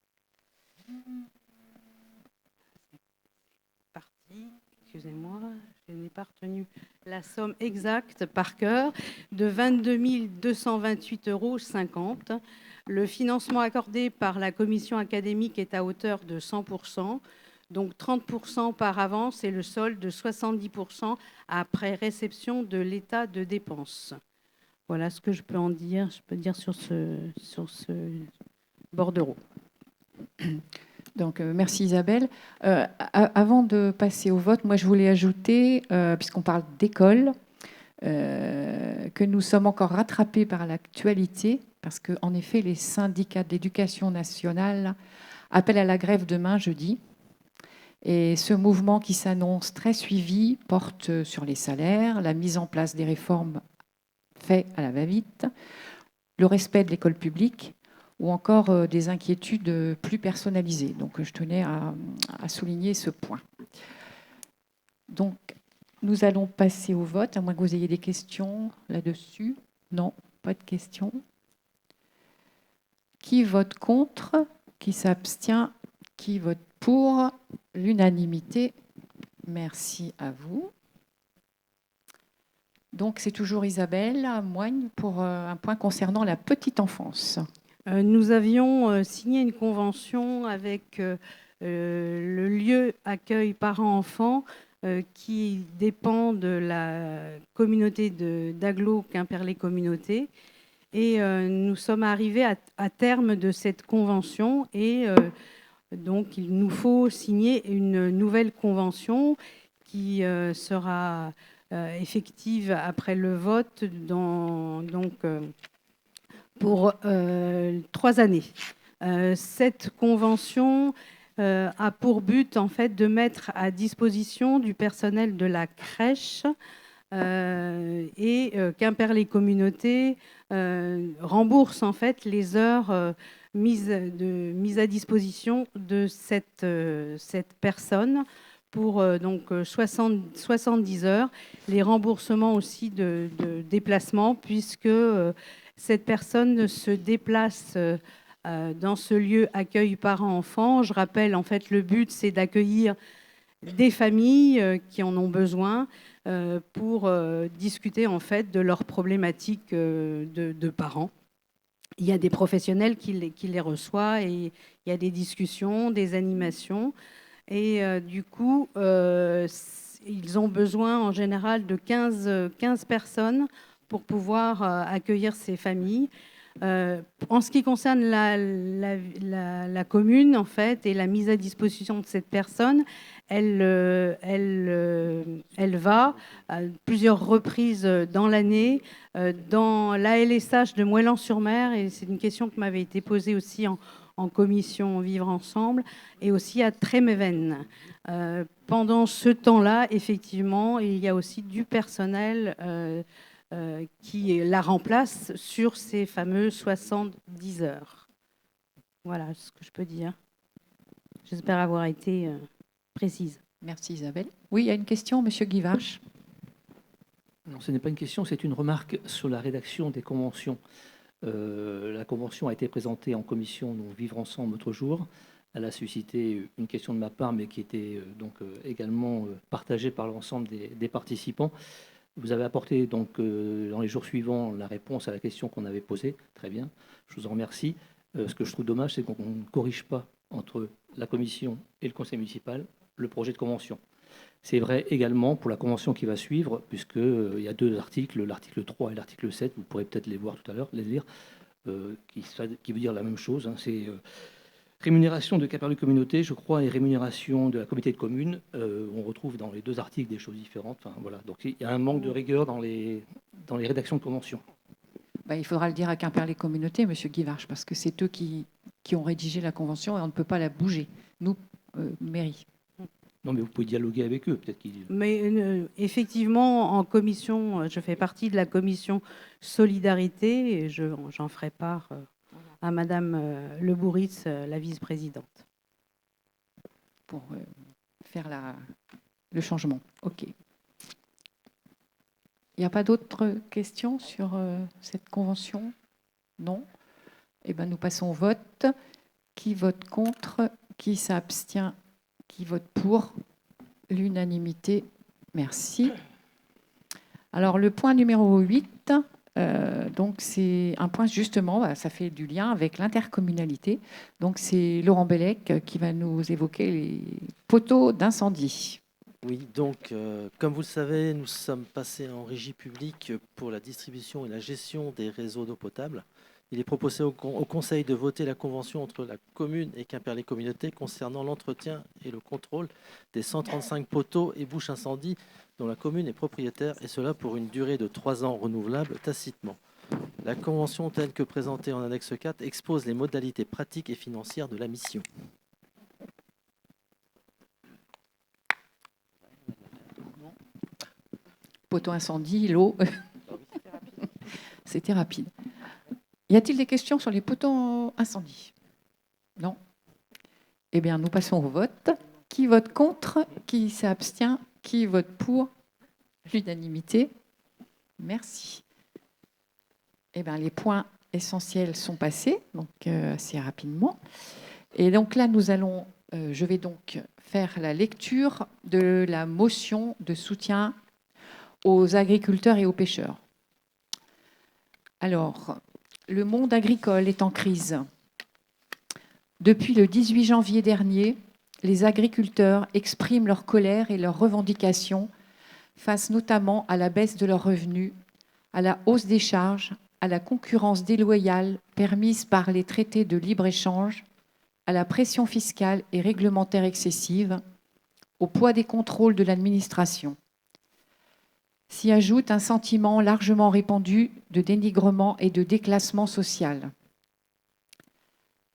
C'est parti. Excusez-moi, je n'ai pas retenu la somme exacte par cœur, de 22 228,50 €. Le financement accordé par la commission académique est à hauteur de 100%, donc 30% par avance et le solde de 70% après réception de l'état de dépenses. Voilà ce que je peux en dire. Je peux dire sur ce bordereau. Donc, merci Isabelle. Avant de passer au vote, moi je voulais ajouter, puisqu'on parle d'école, que nous sommes encore rattrapés par l'actualité, parce qu'en effet, les syndicats d'éducation nationale appellent à la grève demain, jeudi. Et ce mouvement qui s'annonce très suivi porte sur les salaires, la mise en place des réformes faites à la va-vite, le respect de l'école publique, ou encore des inquiétudes plus personnalisées. Donc, je tenais à souligner ce point. Donc, nous allons passer au vote, à moins que vous ayez des questions là-dessus. Non, pas de questions. Qui vote contre? Qui s'abstient? Qui vote pour? L'unanimité. Merci à vous. Donc, c'est toujours Isabelle Moigne pour un point concernant la petite enfance. Nous avions signé une convention avec le lieu accueil parents-enfants qui dépend de la communauté d'Agglo Quimperlé Communauté. Et nous sommes arrivés à terme de cette convention, et donc il nous faut signer une nouvelle convention qui sera effective après le vote pour 3 années. Cette convention a pour but, en fait, de mettre à disposition du personnel de la crèche et Quimperlé Communauté rembourse en fait les heures mises à disposition de cette personne pour donc 70 heures. Les remboursements aussi de déplacement, puisque cette personne se déplace dans ce lieu accueil parents-enfants. Je rappelle, en fait, le but, c'est d'accueillir des familles qui en ont besoin pour discuter, en fait, de leurs problématiques de parents. Il y a des professionnels qui les reçoivent et il y a des discussions, des animations. Et du coup, ils ont besoin en général de 15 personnes pour pouvoir accueillir ces familles. En ce qui concerne la commune, en fait, et la mise à disposition de cette personne, elle va à plusieurs reprises dans l'année dans l'ALSH de Moëlan-sur-Mer, et c'est une question qui m'avait été posée aussi en commission Vivre Ensemble, et aussi à Trémeven. Pendant ce temps-là, effectivement, il y a aussi du personnel qui la remplace sur ces fameux 70 heures. Voilà ce que je peux dire. J'espère avoir été précise. Merci Isabelle. Oui, il y a une question, Monsieur Guivarch. Non, ce n'est pas une question, c'est une remarque sur la rédaction des conventions. La convention a été présentée en commission Vivre Ensemble l'autre jour. Elle a suscité une question de ma part, mais qui était donc également partagée par l'ensemble des participants. Vous avez apporté donc dans les jours suivants la réponse à la question qu'on avait posée. Très bien, je vous en remercie. Ce que je trouve dommage, c'est qu'on ne corrige pas entre la commission et le conseil municipal le projet de convention. C'est vrai également pour la convention qui va suivre, puisqu'il y a deux articles, l'article 3 et l'article 7, vous pourrez peut-être les voir tout à l'heure, les lire, qui veut dire la même chose. Hein, c'est rémunération de Quimperlé Communauté, je crois, et rémunération de la communauté de communes. On retrouve dans les deux articles des choses différentes. Enfin, voilà. Donc il y a un manque de rigueur dans les rédactions de convention. Il faudra le dire à Quimperlé Communauté, Monsieur Guivarch, parce que c'est eux qui ont rédigé la convention et on ne peut pas la bouger, nous, mairie. Non, mais vous pouvez dialoguer avec eux, peut-être qu'ils... Mais effectivement, en commission, je fais partie de la commission Solidarité et j'en ferai part à Madame Le Bourritz, la vice-présidente. Pour faire le changement. OK. Il n'y a pas d'autres questions sur cette convention? Non? Eh bien, nous passons au vote. Qui vote contre? Qui s'abstient? Qui vote pour? L'unanimité. Merci. Alors, le point numéro 8, donc c'est un point justement, ça fait du lien avec l'intercommunalité. Donc, c'est Laurent Bellec qui va nous évoquer les poteaux d'incendie. Oui, donc, comme vous le savez, nous sommes passés en régie publique pour la distribution et la gestion des réseaux d'eau potable. Il est proposé au Conseil de voter la convention entre la commune et Quimperlé Communauté concernant l'entretien et le contrôle des 135 poteaux et bouches incendie dont la commune est propriétaire, et cela pour une durée de 3 ans renouvelable tacitement. La convention telle que présentée en annexe 4 expose les modalités pratiques et financières de la mission. Poteau incendie, l'eau. C'était rapide. Y a-t-il des questions sur les poteaux incendies? Non? Eh bien, nous passons au vote. Qui vote contre? Qui s'abstient? Qui vote pour? L'unanimité. Merci. Eh bien, les points essentiels sont passés, donc assez rapidement. Et donc là, je vais donc faire la lecture de la motion de soutien aux agriculteurs et aux pêcheurs. Alors, le monde agricole est en crise. Depuis le 18 janvier dernier, les agriculteurs expriment leur colère et leurs revendications face notamment à la baisse de leurs revenus, à la hausse des charges, à la concurrence déloyale permise par les traités de libre-échange, à la pression fiscale et réglementaire excessive, au poids des contrôles de l'administration. S'y ajoute un sentiment largement répandu de dénigrement et de déclassement social.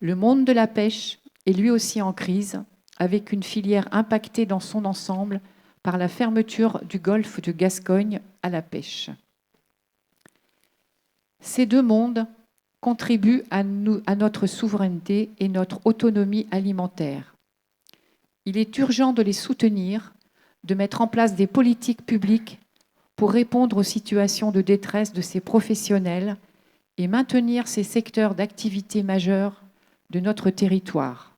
Le monde de la pêche est lui aussi en crise, avec une filière impactée dans son ensemble par la fermeture du golfe de Gascogne à la pêche. Ces deux mondes contribuent à notre souveraineté et notre autonomie alimentaire. Il est urgent de les soutenir, de mettre en place des politiques publiques pour répondre aux situations de détresse de ces professionnels et maintenir ces secteurs d'activité majeurs de notre territoire.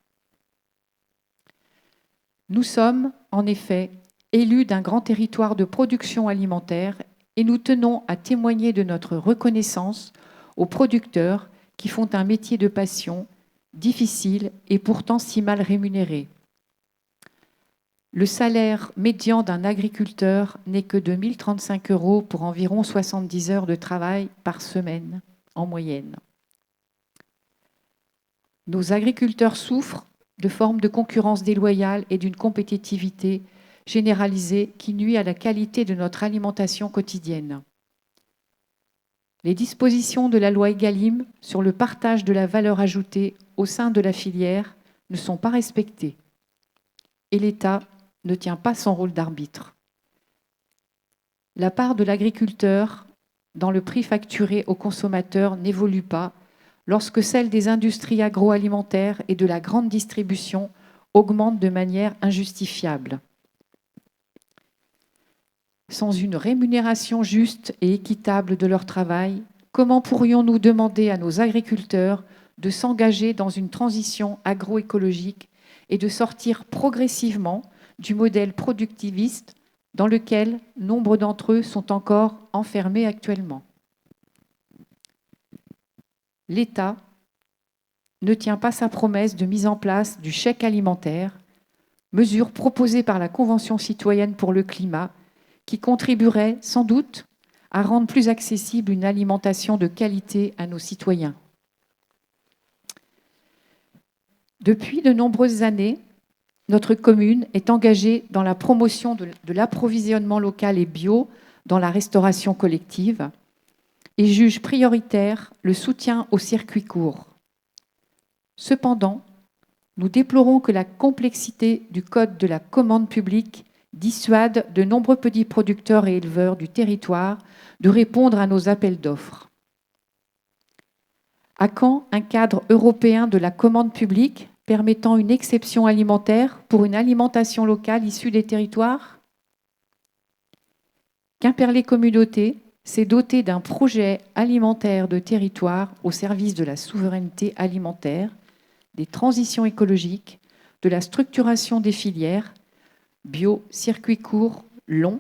Nous sommes, en effet, élus d'un grand territoire de production alimentaire et nous tenons à témoigner de notre reconnaissance aux producteurs qui font un métier de passion, difficile et pourtant si mal rémunéré. Le salaire médian d'un agriculteur n'est que de 1 035 € pour environ 70 heures de travail par semaine, en moyenne. Nos agriculteurs souffrent de formes de concurrence déloyale et d'une compétitivité généralisée qui nuit à la qualité de notre alimentation quotidienne. Les dispositions de la loi Egalim sur le partage de la valeur ajoutée au sein de la filière ne sont pas respectées et l'État ne tient pas son rôle d'arbitre. La part de l'agriculteur dans le prix facturé aux consommateurs n'évolue pas lorsque celle des industries agroalimentaires et de la grande distribution augmente de manière injustifiable. Sans une rémunération juste et équitable de leur travail, comment pourrions-nous demander à nos agriculteurs de s'engager dans une transition agroécologique et de sortir progressivement du modèle productiviste dans lequel nombre d'entre eux sont encore enfermés actuellement? L'État ne tient pas sa promesse de mise en place du chèque alimentaire, mesure proposée par la Convention citoyenne pour le climat, qui contribuerait sans doute à rendre plus accessible une alimentation de qualité à nos citoyens. Depuis de nombreuses années, notre commune est engagée dans la promotion de l'approvisionnement local et bio dans la restauration collective et juge prioritaire le soutien aux circuits courts. Cependant, nous déplorons que la complexité du code de la commande publique dissuade de nombreux petits producteurs et éleveurs du territoire de répondre à nos appels d'offres. À quand un cadre européen de la commande publique permettant une exception alimentaire pour une alimentation locale issue des territoires? Quimperlé Communauté s'est doté d'un projet alimentaire de territoire au service de la souveraineté alimentaire, des transitions écologiques, de la structuration des filières, bio, circuits courts, longs.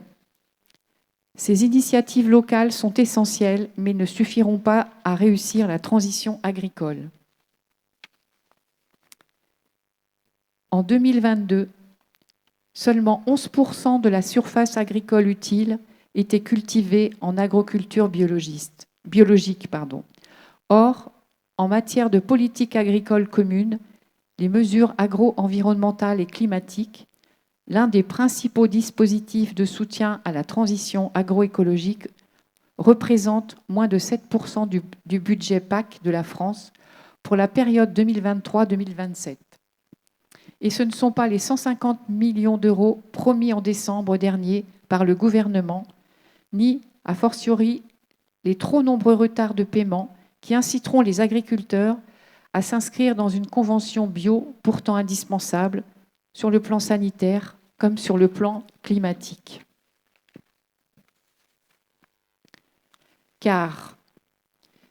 Ces initiatives locales sont essentielles, mais ne suffiront pas à réussir la transition agricole. En 2022, seulement 11% de la surface agricole utile était cultivée en agriculture biologique. Or, en matière de politique agricole commune, les mesures agro-environnementales et climatiques, l'un des principaux dispositifs de soutien à la transition agroécologique, représente moins de 7% du budget PAC de la France pour la période 2023-2027. Et ce ne sont pas les 150 millions d'euros promis en décembre dernier par le gouvernement, ni, a fortiori, les trop nombreux retards de paiement qui inciteront les agriculteurs à s'inscrire dans une convention bio pourtant indispensable sur le plan sanitaire comme sur le plan climatique. Car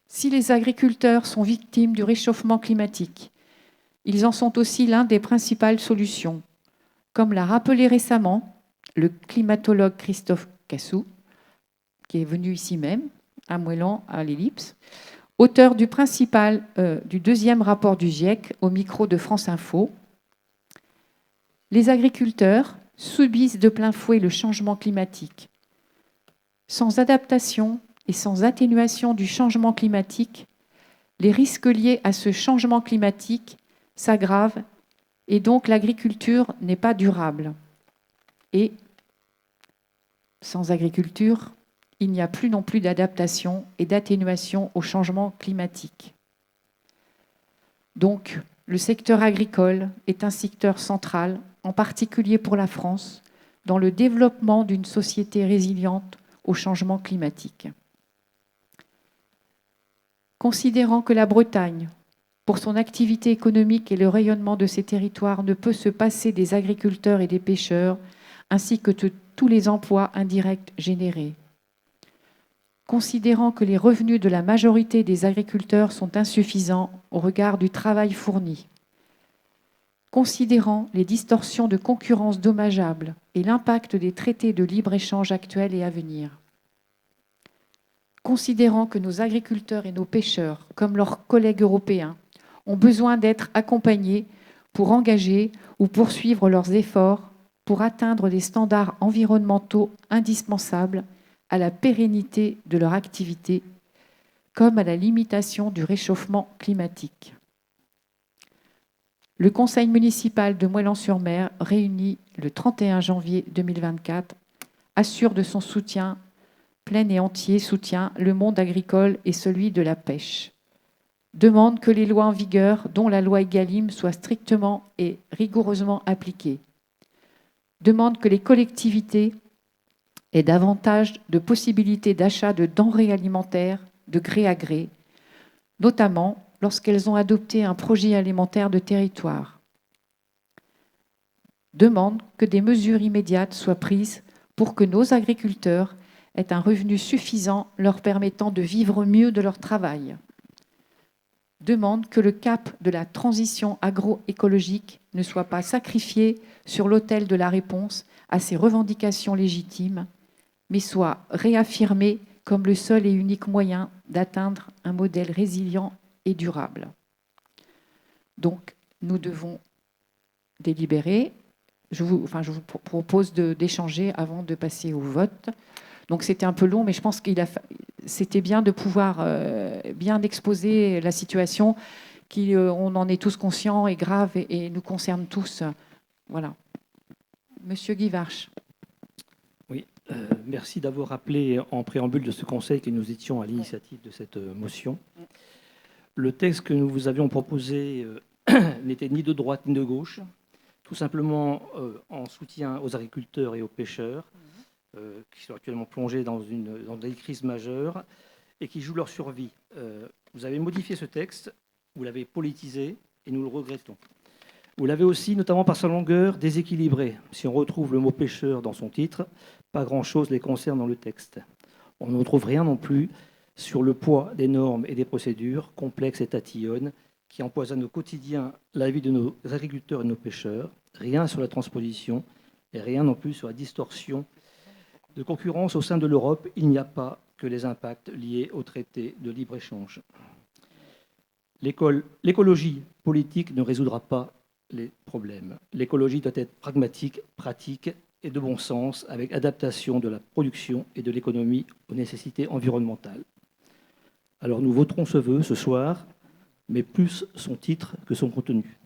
si les agriculteurs sont victimes du réchauffement climatique, ils en sont aussi l'une des principales solutions, comme l'a rappelé récemment le climatologue Christophe Cassou, qui est venu ici même, à Moëlan, à l'Ellipse, auteur du deuxième rapport du GIEC au micro de France Info. Les agriculteurs subissent de plein fouet le changement climatique. Sans adaptation et sans atténuation du changement climatique, les risques liés à ce changement climatique s'aggravent et donc l'agriculture n'est pas durable. Et sans agriculture, il n'y a plus non plus d'adaptation et d'atténuation au changement climatique. Donc, le secteur agricole est un secteur central, en particulier pour la France, dans le développement d'une société résiliente au changement climatique. Considérant que la Bretagne, pour son activité économique et le rayonnement de ses territoires, ne peut se passer des agriculteurs et des pêcheurs, ainsi que de tous les emplois indirects générés. Considérant que les revenus de la majorité des agriculteurs sont insuffisants au regard du travail fourni. Considérant les distorsions de concurrence dommageables et l'impact des traités de libre-échange actuels et à venir. Considérant que nos agriculteurs et nos pêcheurs, comme leurs collègues européens, ont besoin d'être accompagnés pour engager ou poursuivre leurs efforts pour atteindre des standards environnementaux indispensables à la pérennité de leur activité, comme à la limitation du réchauffement climatique. Le Conseil municipal de Moëlan-sur-Mer, réuni le 31 janvier 2024, assure de son soutien, plein et entier soutien, le monde agricole et celui de la pêche. Demande que les lois en vigueur, dont la loi Egalim, soient strictement et rigoureusement appliquées. Demande que les collectivités aient davantage de possibilités d'achat de denrées alimentaires de gré à gré, notamment lorsqu'elles ont adopté un projet alimentaire de territoire. Demande que des mesures immédiates soient prises pour que nos agriculteurs aient un revenu suffisant leur permettant de vivre mieux de leur travail. Demande que le cap de la transition agroécologique ne soit pas sacrifié sur l'autel de la réponse à ces revendications légitimes, mais soit réaffirmé comme le seul et unique moyen d'atteindre un modèle résilient et durable. Donc, nous devons délibérer. Je vous propose d'échanger avant de passer au vote. Donc, c'était un peu long, mais je pense c'était bien de pouvoir bien exposer la situation qui, on en est tous conscients, est grave et nous concerne tous. Voilà. Monsieur Guy Varche. Oui, merci d'avoir rappelé en préambule de ce Conseil que nous étions à l'initiative de cette motion. Le texte que nous vous avions proposé n'était ni de droite ni de gauche, tout simplement en soutien aux agriculteurs et aux pêcheurs qui sont actuellement plongés dans des crises majeures et qui jouent leur survie. Vous avez modifié ce texte, vous l'avez politisé et nous le regrettons. Vous l'avez aussi, notamment par sa longueur, déséquilibré. Si on retrouve le mot pêcheur dans son titre, pas grand-chose les concerne dans le texte. On ne retrouve rien non plus sur le poids des normes et des procédures complexes et tatillonnes qui empoisonnent au quotidien la vie de nos agriculteurs et de nos pêcheurs. Rien sur la transposition et rien non plus sur la distorsion de concurrence au sein de l'Europe. Il n'y a pas que les impacts liés au traité de libre-échange. L'écologie politique ne résoudra pas les problèmes. L'écologie doit être pragmatique, pratique et de bon sens, avec adaptation de la production et de l'économie aux nécessités environnementales. Alors nous voterons ce vœu ce soir, mais plus son titre que son contenu.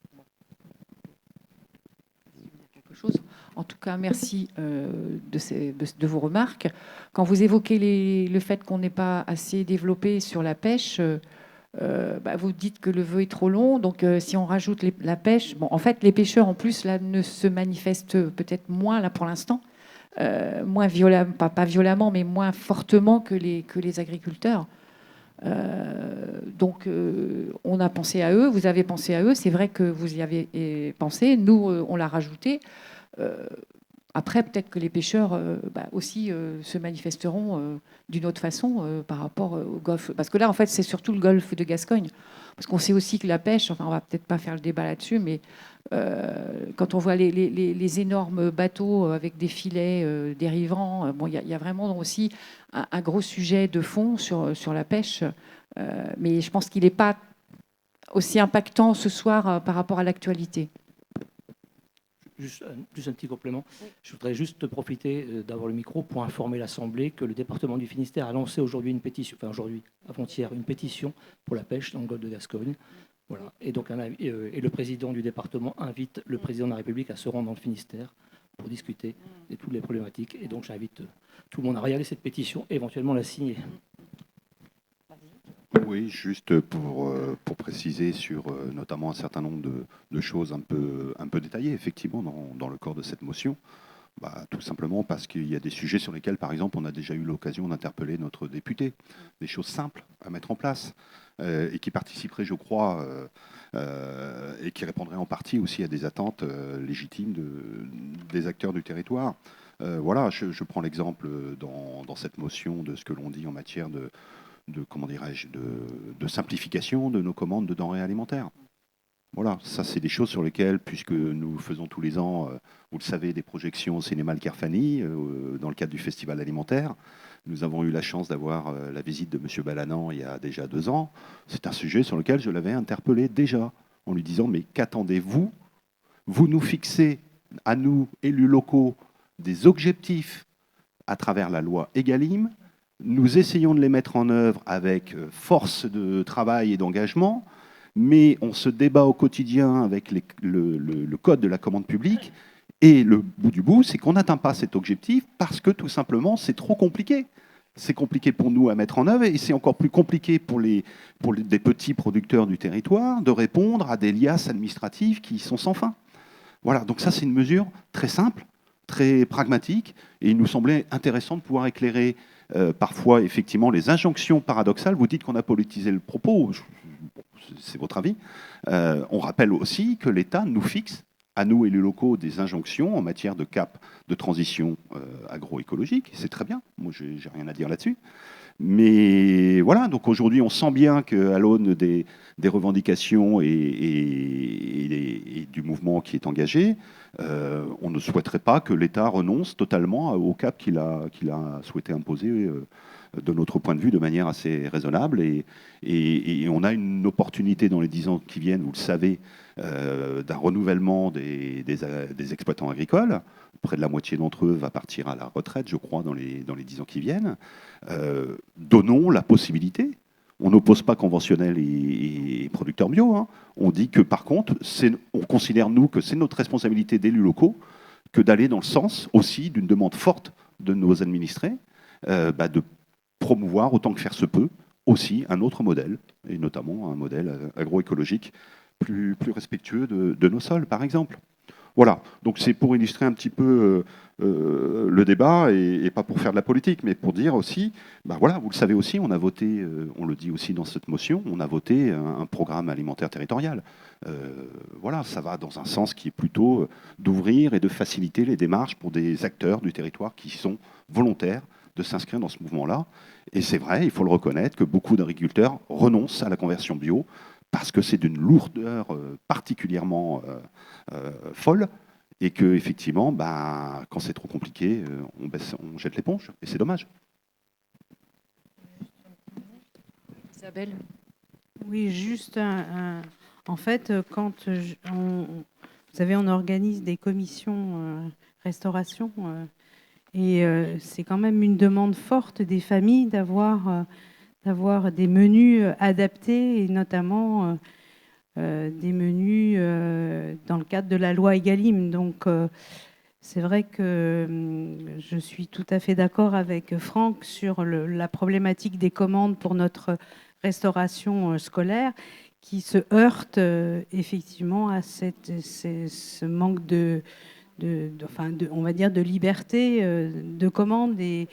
En tout cas, merci de vos remarques. Quand vous évoquez le fait qu'on n'est pas assez développé sur la pêche, vous dites que le vœu est trop long. Donc, si on rajoute la pêche, en fait, les pêcheurs, en plus, là, ne se manifestent peut-être moins, là, pour l'instant, moins violemment, pas violemment, mais moins fortement que les agriculteurs. Donc, on a pensé à eux, vous avez pensé à eux. C'est vrai que vous y avez pensé. Nous, on l'a rajouté. Après, peut-être que les pêcheurs aussi se manifesteront d'une autre façon par rapport au golfe. Parce que là, en fait, c'est surtout le golfe de Gascogne. Parce qu'on sait aussi que la pêche, enfin, on va peut-être pas faire le débat là-dessus, mais quand on voit les énormes bateaux avec des filets dérivants, il y a vraiment aussi un gros sujet de fond sur la pêche. Mais je pense qu'il n'est pas aussi impactant ce soir par rapport à l'actualité. Juste un petit complément. Je voudrais juste profiter d'avoir le micro pour informer l'Assemblée que le département du Finistère a lancé aujourd'hui une pétition, avant-hier, une pétition pour la pêche dans le golfe de Gascogne. Voilà. Et donc, le président du département invite le président de la République à se rendre dans le Finistère pour discuter de toutes les problématiques. Et donc, j'invite tout le monde à regarder cette pétition et éventuellement la signer. Oui, juste pour préciser sur notamment un certain nombre de choses un peu détaillées, effectivement, dans le corps de cette motion. Tout simplement parce qu'il y a des sujets sur lesquels, par exemple, on a déjà eu l'occasion d'interpeller notre député. Des choses simples à mettre en place et qui participeraient, je crois, et qui répondraient en partie aussi à des attentes légitimes des acteurs du territoire. Voilà, je prends l'exemple dans cette motion de ce que l'on dit en matière comment dirais-je, de simplification de nos commandes de denrées alimentaires. Voilà, ça c'est des choses sur lesquelles, puisque nous faisons tous les ans, vous le savez, des projections au cinéma Le Carfani, dans le cadre du festival alimentaire. Nous avons eu la chance d'avoir la visite de M. Balanant il y a déjà 2 ans. C'est un sujet sur lequel je l'avais interpellé déjà, en lui disant, mais qu'attendez-vous? Vous nous fixez, à nous, élus locaux, des objectifs à travers la loi Egalim. Nous essayons de les mettre en œuvre avec force de travail et d'engagement, mais on se débat au quotidien avec le code de la commande publique, et le bout du bout, c'est qu'on n'atteint pas cet objectif parce que tout simplement, c'est trop compliqué. C'est compliqué pour nous à mettre en œuvre, et c'est encore plus compliqué pour des petits producteurs du territoire de répondre à des liasses administratives qui sont sans fin. Voilà, donc ça c'est une mesure très simple, très pragmatique, et il nous semblait intéressant de pouvoir éclairer parfois effectivement les injonctions paradoxales. Vous dites qu'on a politisé le propos, c'est votre avis. On rappelle aussi que l'État nous fixe, à nous élus locaux, des injonctions en matière de cap de transition agroécologique. C'est très bien, moi j'ai rien à dire là-dessus. Mais voilà, donc aujourd'hui on sent bien qu'à l'aune des revendications et du mouvement qui est engagé, on ne souhaiterait pas que l'État renonce totalement au cap qu'il a souhaité imposer de notre point de vue de manière assez raisonnable. Et on a une opportunité dans les 10 ans qui viennent, vous le savez, d'un renouvellement des exploitants agricoles. Près de la moitié d'entre eux va partir à la retraite, je crois, dans les 10 ans qui viennent. Donnons la possibilité. On n'oppose pas conventionnels et producteurs bio. Hein. On dit que, par contre, on considère, nous, que c'est notre responsabilité d'élus locaux que d'aller dans le sens aussi d'une demande forte de nos administrés, de promouvoir, autant que faire se peut, aussi un autre modèle, et notamment un modèle agroécologique plus respectueux de nos sols, par exemple. Voilà, donc c'est pour illustrer un petit peu le débat, et pas pour faire de la politique, mais pour dire aussi, voilà, vous le savez aussi, on a voté, on le dit aussi dans cette motion, on a voté un programme alimentaire territorial. Voilà, ça va dans un sens qui est plutôt d'ouvrir et de faciliter les démarches pour des acteurs du territoire qui sont volontaires de s'inscrire dans ce mouvement-là. Et c'est vrai, il faut le reconnaître, que beaucoup d'agriculteurs renoncent à la conversion bio parce que c'est d'une lourdeur particulièrement folle, et que effectivement, quand c'est trop compliqué, on jette l'éponge, et c'est dommage. Isabelle? Oui, juste en fait, quand vous savez, on organise des commissions restauration, et c'est quand même une demande forte des familles d'avoir des menus adaptés, et notamment des menus dans le cadre de la loi Egalim. Donc c'est vrai que je suis tout à fait d'accord avec Franck sur la problématique des commandes pour notre restauration scolaire, qui se heurte effectivement à ce manque on va dire de liberté de commande, et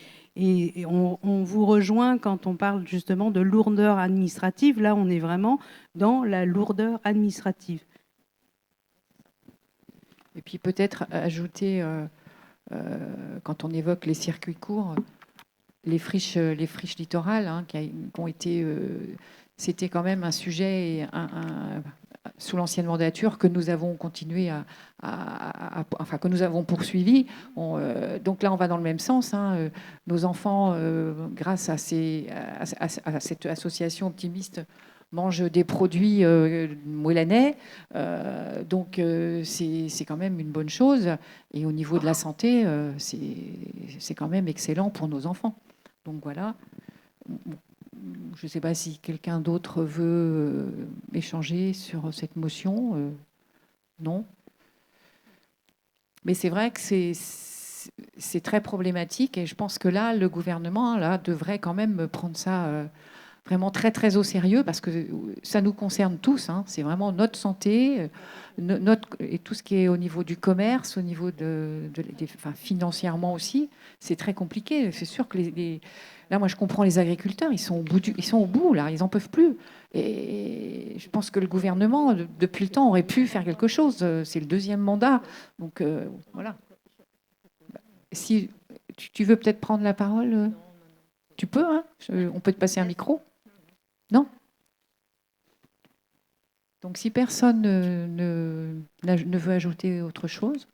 on vous rejoint quand on parle justement de lourdeur administrative. Là, on est vraiment dans la lourdeur administrative. Et puis peut-être ajouter, quand on évoque les circuits courts, les friches littorales, qui ont été... c'était quand même un sujet sous l'ancienne mandature que nous avons continué que nous avons poursuivi. Donc là, on va dans le même sens. Nos enfants, grâce à cette association optimiste, mangent des produits moellanais. Donc c'est quand même une bonne chose. Et au niveau de la santé, c'est quand même excellent pour nos enfants. Donc voilà. Je ne sais pas si quelqu'un d'autre veut échanger sur cette motion. Non. Mais c'est vrai que c'est très problématique, et je pense que là, le gouvernement devrait quand même prendre ça, vraiment très, très au sérieux parce que ça nous concerne tous. Hein. C'est vraiment notre santé, et tout ce qui est au niveau du commerce, au niveau enfin, financièrement aussi. C'est très compliqué. C'est sûr que là, moi, je comprends les agriculteurs. Ils sont au bout, là. Ils n'en peuvent plus. Et je pense que le gouvernement, depuis le temps, aurait pu faire quelque chose. C'est le deuxième mandat. Donc, voilà. Si tu veux peut-être prendre la parole, tu peux, hein, on peut te passer un micro. Non? Donc, si personne ne veut ajouter autre chose,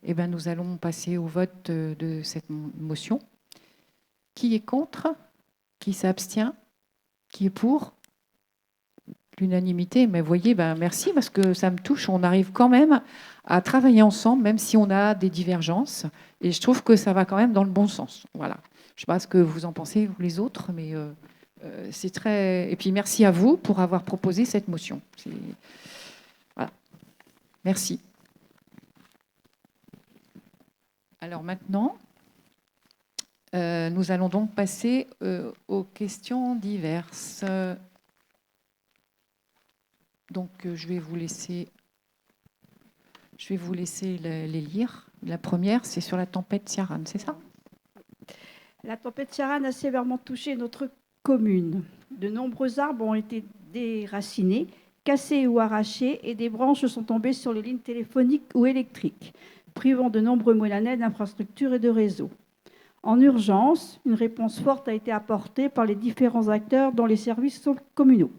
eh ben, nous allons passer au vote de cette motion. Qui est contre? Qui s'abstient? Qui est pour? L'unanimité. Mais vous voyez, merci parce que ça me touche. On arrive quand même à travailler ensemble, même si on a des divergences. Et je trouve que ça va quand même dans le bon sens. Voilà. Je ne sais pas ce que vous en pensez, vous les autres, mais c'est très... Et puis merci à vous pour avoir proposé cette motion. Voilà. Merci. Alors maintenant, nous allons donc passer aux questions diverses. Donc je vais vous laisser les lire. La première, c'est sur la tempête Ciarán, c'est ça? La tempête Ciarán a sévèrement touché notre commune. De nombreux arbres ont été déracinés, cassés ou arrachés, et des branches sont tombées sur les lignes téléphoniques ou électriques, privant de nombreux Moellanais d'infrastructures et de réseaux. En urgence, une réponse forte a été apportée par les différents acteurs dont les services sont communaux.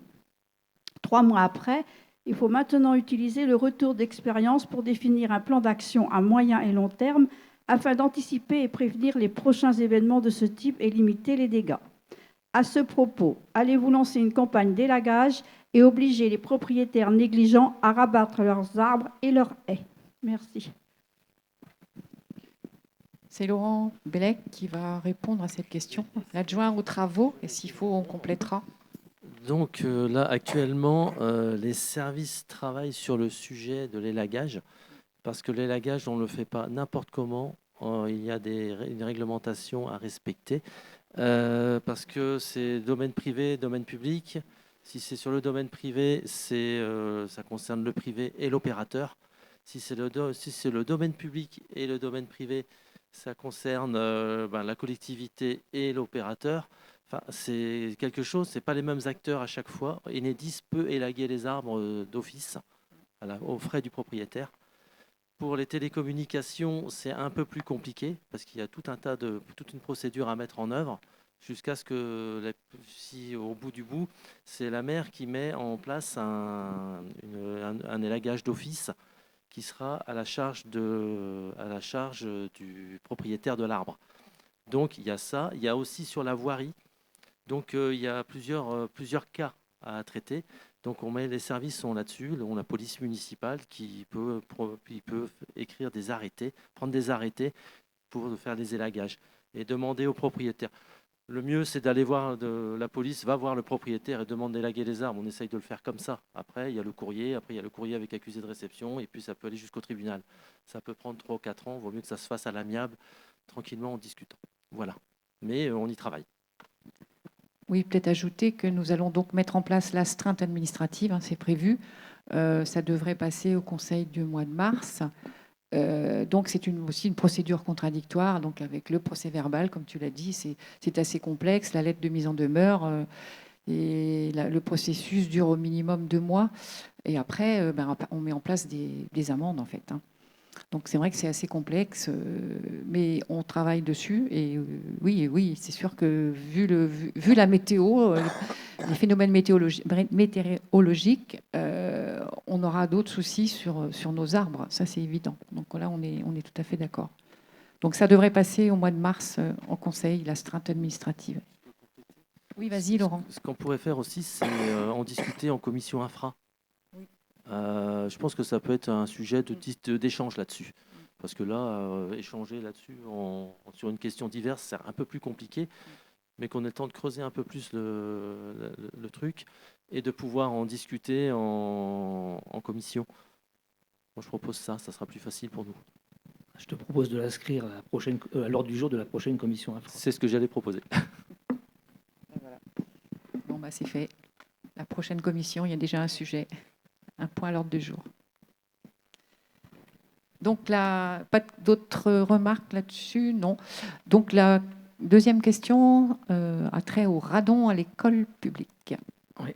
3 mois après, il faut maintenant utiliser le retour d'expérience pour définir un plan d'action à moyen et long terme afin d'anticiper et prévenir les prochains événements de ce type et limiter les dégâts. À ce propos, allez-vous lancer une campagne d'élagage et obliger les propriétaires négligents à rabattre leurs arbres et leurs haies? Merci. C'est Laurent Bellec qui va répondre à cette question. L'adjoint aux travaux, et s'il faut, on complétera. Donc là, actuellement, les services travaillent sur le sujet de l'élagage, parce que l'élagage, on ne le fait pas n'importe comment. Il y a une réglementation à respecter, parce que c'est domaine privé, domaine public. Si c'est sur le domaine privé, ça concerne le privé et l'opérateur. Si c'est le domaine public et le domaine privé, ça concerne la collectivité et l'opérateur. Enfin, c'est quelque chose, ce n'est pas les mêmes acteurs à chaque fois. Enedis peut élaguer les arbres d'office aux frais du propriétaire. Pour les télécommunications, c'est un peu plus compliqué parce qu'il y a toute une procédure à mettre en œuvre jusqu'à ce que, si au bout du bout, c'est la maire qui met en place un élagage d'office qui sera à la charge du propriétaire de l'arbre. Donc il y a ça. Il y a aussi sur la voirie. Donc il y a plusieurs cas à traiter. Donc les services sont là-dessus. On a la police municipale qui peut écrire des arrêtés, prendre des arrêtés pour faire des élagages et demander au propriétaire. Le mieux, c'est d'aller voir, la police va voir le propriétaire et demande d'élaguer les arbres. On essaye de le faire comme ça. Après, il y a le courrier. Après, il y a le courrier avec accusé de réception. Et puis, ça peut aller jusqu'au tribunal. Ça peut prendre 3 ou 4 ans. Il vaut mieux que ça se fasse à l'amiable, tranquillement, en discutant. Voilà. Mais on y travaille. Oui, peut-être ajouter que nous allons donc mettre en place l'astreinte administrative, hein, c'est prévu. Ça devrait passer au Conseil du mois de mars. Donc c'est aussi une procédure contradictoire, donc avec le procès verbal, comme tu l'as dit, c'est assez complexe, la lettre de mise en demeure, et le processus dure au minimum 2 mois, et après on met en place des amendes en fait. Hein. Donc c'est vrai que c'est assez complexe, mais on travaille dessus, et oui, c'est sûr que vu la météo, les phénomènes météorologiques, on aura d'autres soucis sur nos arbres, ça c'est évident. Donc là, on est tout à fait d'accord. Donc ça devrait passer au mois de mars en conseil, l'astreinte administrative. Oui, vas-y Laurent. Ce qu'on pourrait faire aussi, c'est en discuter en commission infra. Oui. Je pense que ça peut être un sujet d'échange là-dessus. Parce que là, échanger là-dessus sur une question diverse, c'est un peu plus compliqué, mais qu'on ait le temps de creuser un peu plus le truc et de pouvoir en discuter en commission. Moi, je propose ça sera plus facile pour nous. Je te propose de l'inscrire à l'ordre du jour de la prochaine commission infra. C'est ce que j'allais proposer. Voilà. Bon, c'est fait. La prochaine commission, il y a déjà un sujet, un point à l'ordre du jour. Donc, là, pas d'autres remarques là-dessus? Non. Donc, la deuxième question a trait au radon à l'école publique. Oui.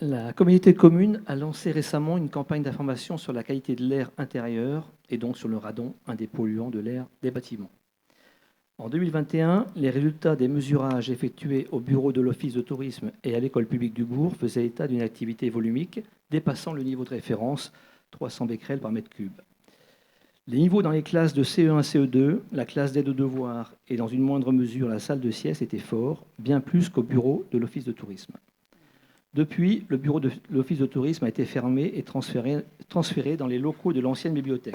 La communauté de communes a lancé récemment une campagne d'information sur la qualité de l'air intérieur et donc sur le radon, un des polluants de l'air des bâtiments. En 2021, les résultats des mesurages effectués au bureau de l'Office de tourisme et à l'école publique du Bourg faisaient état d'une activité volumique dépassant le niveau de référence, 300 becquerels par mètre cube. Les niveaux dans les classes de CE1 CE2, la classe d'aide aux devoirs et dans une moindre mesure la salle de sieste étaient forts, bien plus qu'au bureau de l'Office de tourisme. Depuis, le bureau de l'Office de tourisme a été fermé et transféré dans les locaux de l'ancienne bibliothèque.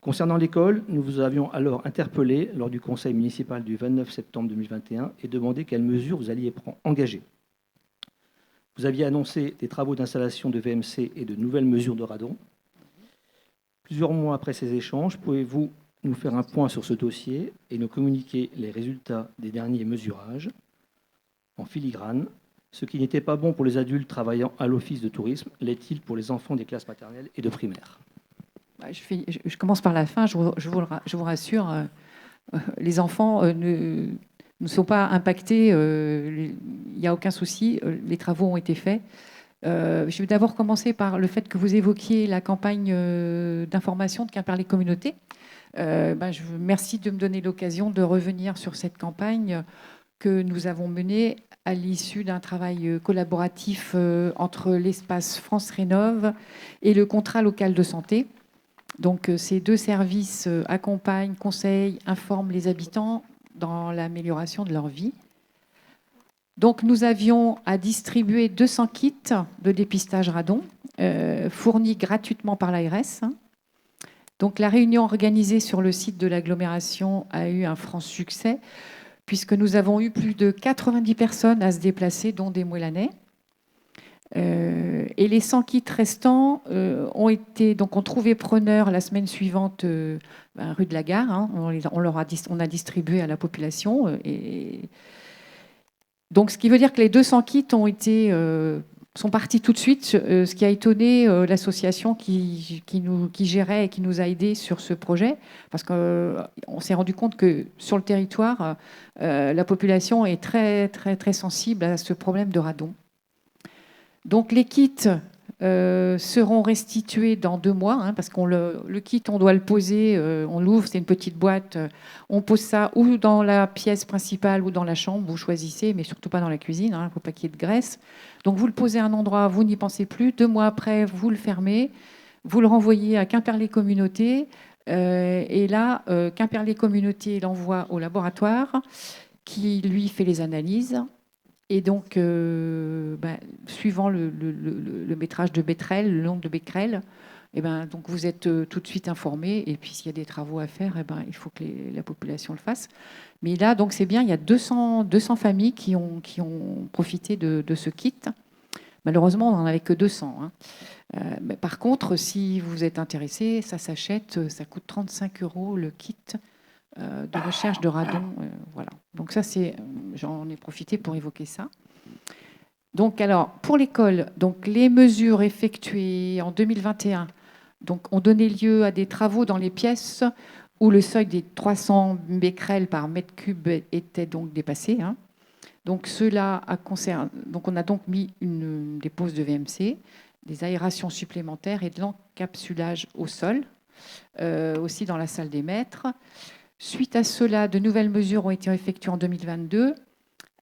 Concernant l'école, nous vous avions alors interpellé lors du conseil municipal du 29 septembre 2021 et demandé quelles mesures vous alliez engager. Vous aviez annoncé des travaux d'installation de VMC et de nouvelles mesures de radon. Plusieurs mois après ces échanges, pouvez-vous nous faire un point sur ce dossier et nous communiquer les résultats des derniers mesurages en filigrane? Ce qui n'était pas bon pour les adultes travaillant à l'office de tourisme, l'est-il pour les enfants des classes maternelles et de primaire? Je commence par la fin, je vous rassure, les enfants ne sont pas impactés, il n'y a aucun souci, les travaux ont été faits. Je vais d'abord commencer par le fait que vous évoquiez la campagne d'information de Quimperlé Communauté. Je vous remercie de me donner l'occasion de revenir sur cette campagne que nous avons menée à l'issue d'un travail collaboratif entre l'espace France Rénov' et le contrat local de santé. Donc, ces deux services accompagnent, conseillent, informent les habitants dans l'amélioration de leur vie. Donc, nous avions à distribuer 200 kits de dépistage radon fournis gratuitement par l'ARS. Donc, la réunion organisée sur le site de l'agglomération a eu un franc succès puisque nous avons eu plus de 90 personnes à se déplacer, dont des Moellanais. Et les 100 kits restants ont trouvé preneur la semaine suivante rue de la Gare. Hein. On a distribué à la population. Donc, ce qui veut dire que les 200 kits sont partis tout de suite, ce qui a étonné l'association qui gérait et qui nous a aidés sur ce projet, parce qu'on s'est rendu compte que sur le territoire, la population est très, très, très sensible à ce problème de radon. Donc les kits seront restitués dans 2 mois, hein, parce que le kit, on doit le poser, on l'ouvre, c'est une petite boîte, on pose ça ou dans la pièce principale ou dans la chambre, vous choisissez, mais surtout pas dans la cuisine, il ne faut pas qu'il y ait de graisse. Donc vous le posez à un endroit, vous n'y pensez plus, 2 mois après, vous le fermez, vous le renvoyez à Quimperlé Communauté, et là, Quimperlé Communauté l'envoie au laboratoire, qui lui fait les analyses. Et donc, suivant le métrage de Becquerel, le nombre de Becquerel, donc vous êtes tout de suite informé. Et puis, s'il y a des travaux à faire, il faut que la population le fasse. Mais là, donc c'est bien, il y a 200 familles qui ont profité de ce kit. Malheureusement, on n'en avait que 200. Hein. Mais par contre, si vous êtes intéressé, ça s'achète, ça coûte 35 € le kit de recherche de radon. Voilà. Donc ça, j'en ai profité pour évoquer ça. Donc alors, pour l'école, donc les mesures effectuées en 2021 ont donné lieu à des travaux dans les pièces où le seuil des 300 becquerels par mètre cube était donc dépassé. Hein. Donc cela donc on a donc mis des poses de VMC, des aérations supplémentaires et de l'encapsulage au sol, aussi dans la salle des maîtres. Suite à cela, de nouvelles mesures ont été effectuées en 2022.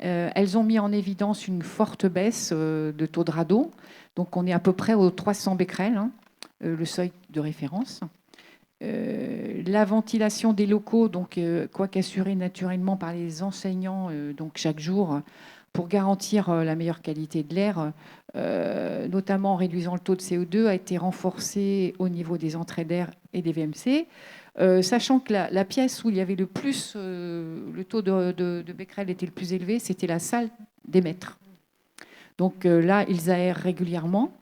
Elles ont mis en évidence une forte baisse de taux de radon. Donc, on est à peu près aux 300 becquerels, hein, le seuil de référence. La ventilation des locaux, donc, quoique assurée naturellement par les enseignants donc chaque jour, pour garantir la meilleure qualité de l'air, notamment en réduisant le taux de CO2, a été renforcée au niveau des entrées d'air et des VMC. Sachant que la pièce où il y avait le plus, le taux de becquerel était le plus élevé, c'était la salle des maîtres. Donc là, ils aèrent régulièrement.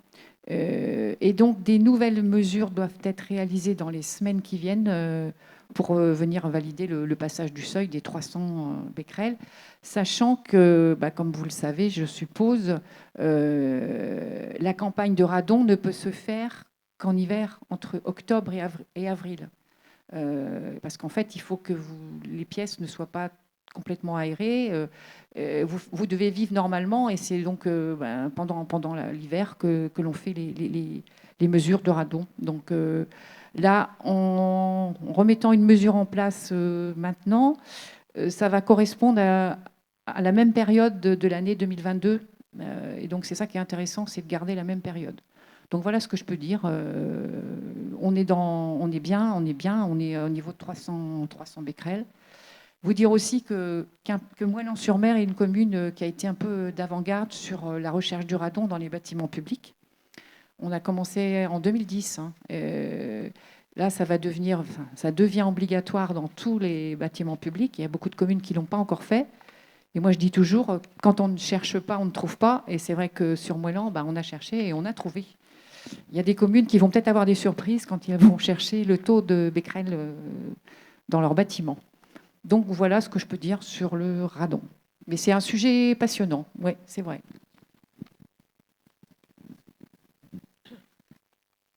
Et donc, des nouvelles mesures doivent être réalisées dans les semaines qui viennent pour venir valider le passage du seuil des 300 becquerels, sachant que, comme vous le savez, je suppose, la campagne de radon ne peut se faire qu'en hiver, entre octobre et avril. Parce qu'en fait, il faut que les pièces ne soient pas complètement aérées. Vous devez vivre normalement, et c'est donc pendant l'hiver que l'on fait les mesures de radon. Donc là, en remettant une mesure en place maintenant, ça va correspondre à la même période de l'année 2022. Et donc c'est ça qui est intéressant, c'est de garder la même période. Donc voilà ce que je peux dire. On est bien au niveau de 300 becquerels. Vous dire aussi que Moëlan-sur-Mer est une commune qui a été un peu d'avant-garde sur la recherche du radon dans les bâtiments publics. On a commencé en 2010. Là, ça devient obligatoire dans tous les bâtiments publics. Il y a beaucoup de communes qui ne l'ont pas encore fait. Et moi, je dis toujours, quand on ne cherche pas, on ne trouve pas. Et c'est vrai que sur Moëlan, on a cherché et on a trouvé. Il y a des communes qui vont peut-être avoir des surprises quand ils vont chercher le taux de becquerel dans leur bâtiment. Donc voilà ce que je peux dire sur le radon. Mais c'est un sujet passionnant, oui, c'est vrai.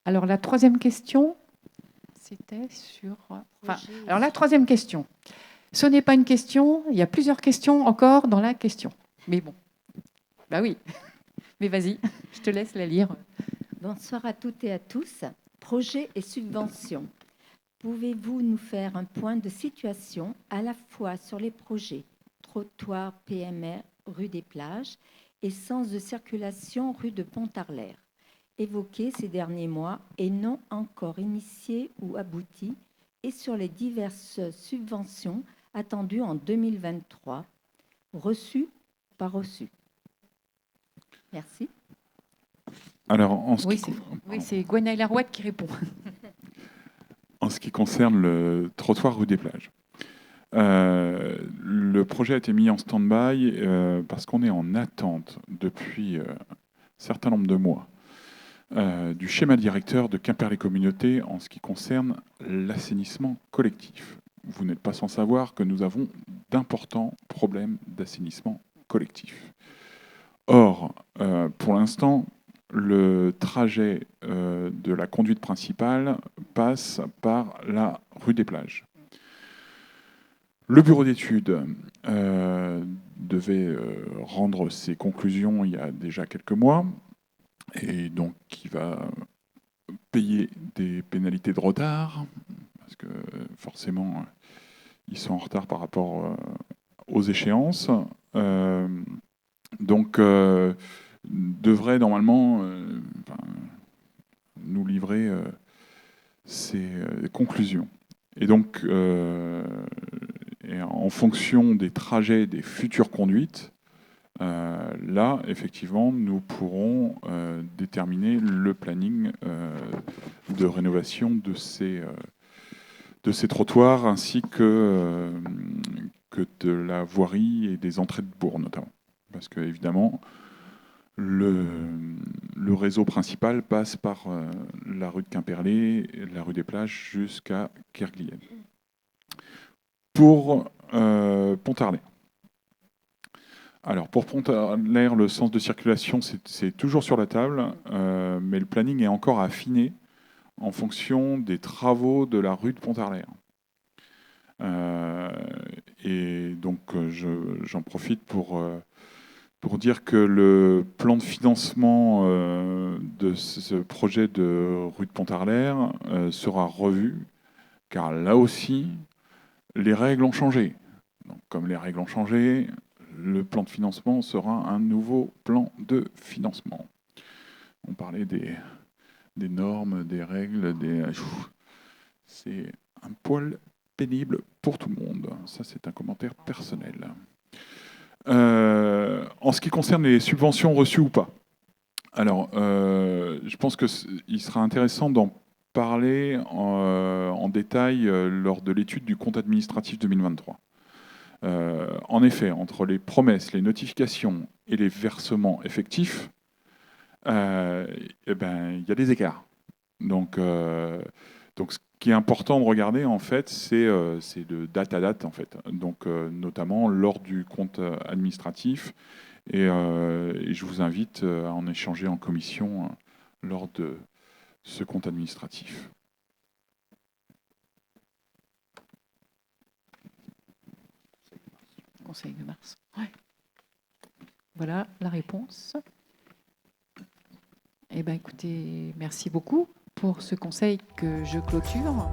Alors la troisième question, c'était sur... alors la troisième question, ce n'est pas une question, il y a plusieurs questions encore dans la question. Mais bon, oui, mais vas-y, je te laisse la lire. Bonsoir à toutes et à tous. Projets et subventions. Pouvez-vous nous faire un point de situation à la fois sur les projets trottoir PMR rue des Plages et sens de circulation rue de Pontarlier, évoqués ces derniers mois et non encore initiés ou aboutis, et sur les diverses subventions attendues en 2023, reçues, pas reçues? Merci. Alors, c'est Gwenaëlle Arouette qui répond. En ce qui concerne le trottoir rue des Plages, le projet a été mis en stand-by parce qu'on est en attente depuis un certain nombre de mois du schéma directeur de Quimper-les-Communautés en ce qui concerne l'assainissement collectif. Vous n'êtes pas sans savoir que nous avons d'importants problèmes d'assainissement collectif. Or, pour l'instant, le trajet de la conduite principale passe par la rue des Plages. Le bureau d'études devait rendre ses conclusions il y a déjà quelques mois, et donc il va payer des pénalités de retard, parce que forcément, ils sont en retard par rapport aux échéances. Donc, devrait normalement nous livrer ses conclusions. Et donc, en fonction des trajets des futures conduites, là, effectivement, nous pourrons déterminer le planning de rénovation de ces trottoirs, ainsi que de la voirie et des entrées de bourg, notamment. Parce que, évidemment, le réseau principal passe par la rue de Quimperlé, la rue des Plages, jusqu'à Kerguelen. Pour Pontarlier. Alors, pour Pontarlier, le sens de circulation, c'est toujours sur la table, mais le planning est encore affiné en fonction des travaux de la rue de Pontarlier. Et donc, j'en profite pour dire que le plan de financement de ce projet de rue de Pontarlier sera revu, car là aussi, les règles ont changé. Donc, comme les règles ont changé, le plan de financement sera un nouveau plan de financement. On parlait des normes, des règles, c'est un poil pénible pour tout le monde. Ça, c'est un commentaire personnel. En ce qui concerne les subventions reçues ou pas, alors, je pense qu'il sera intéressant d'en parler en détail lors de l'étude du compte administratif 2023. En effet, entre les promesses, les notifications et les versements effectifs, il y a des écarts. Donc, qui est important de regarder, en fait, c'est de date à date, en fait. Donc, notamment lors du compte administratif. Et je vous invite à en échanger en commission lors de ce compte administratif. Conseil de mars. Ouais. Voilà la réponse. Eh bien, écoutez, merci beaucoup pour ce conseil que je clôture.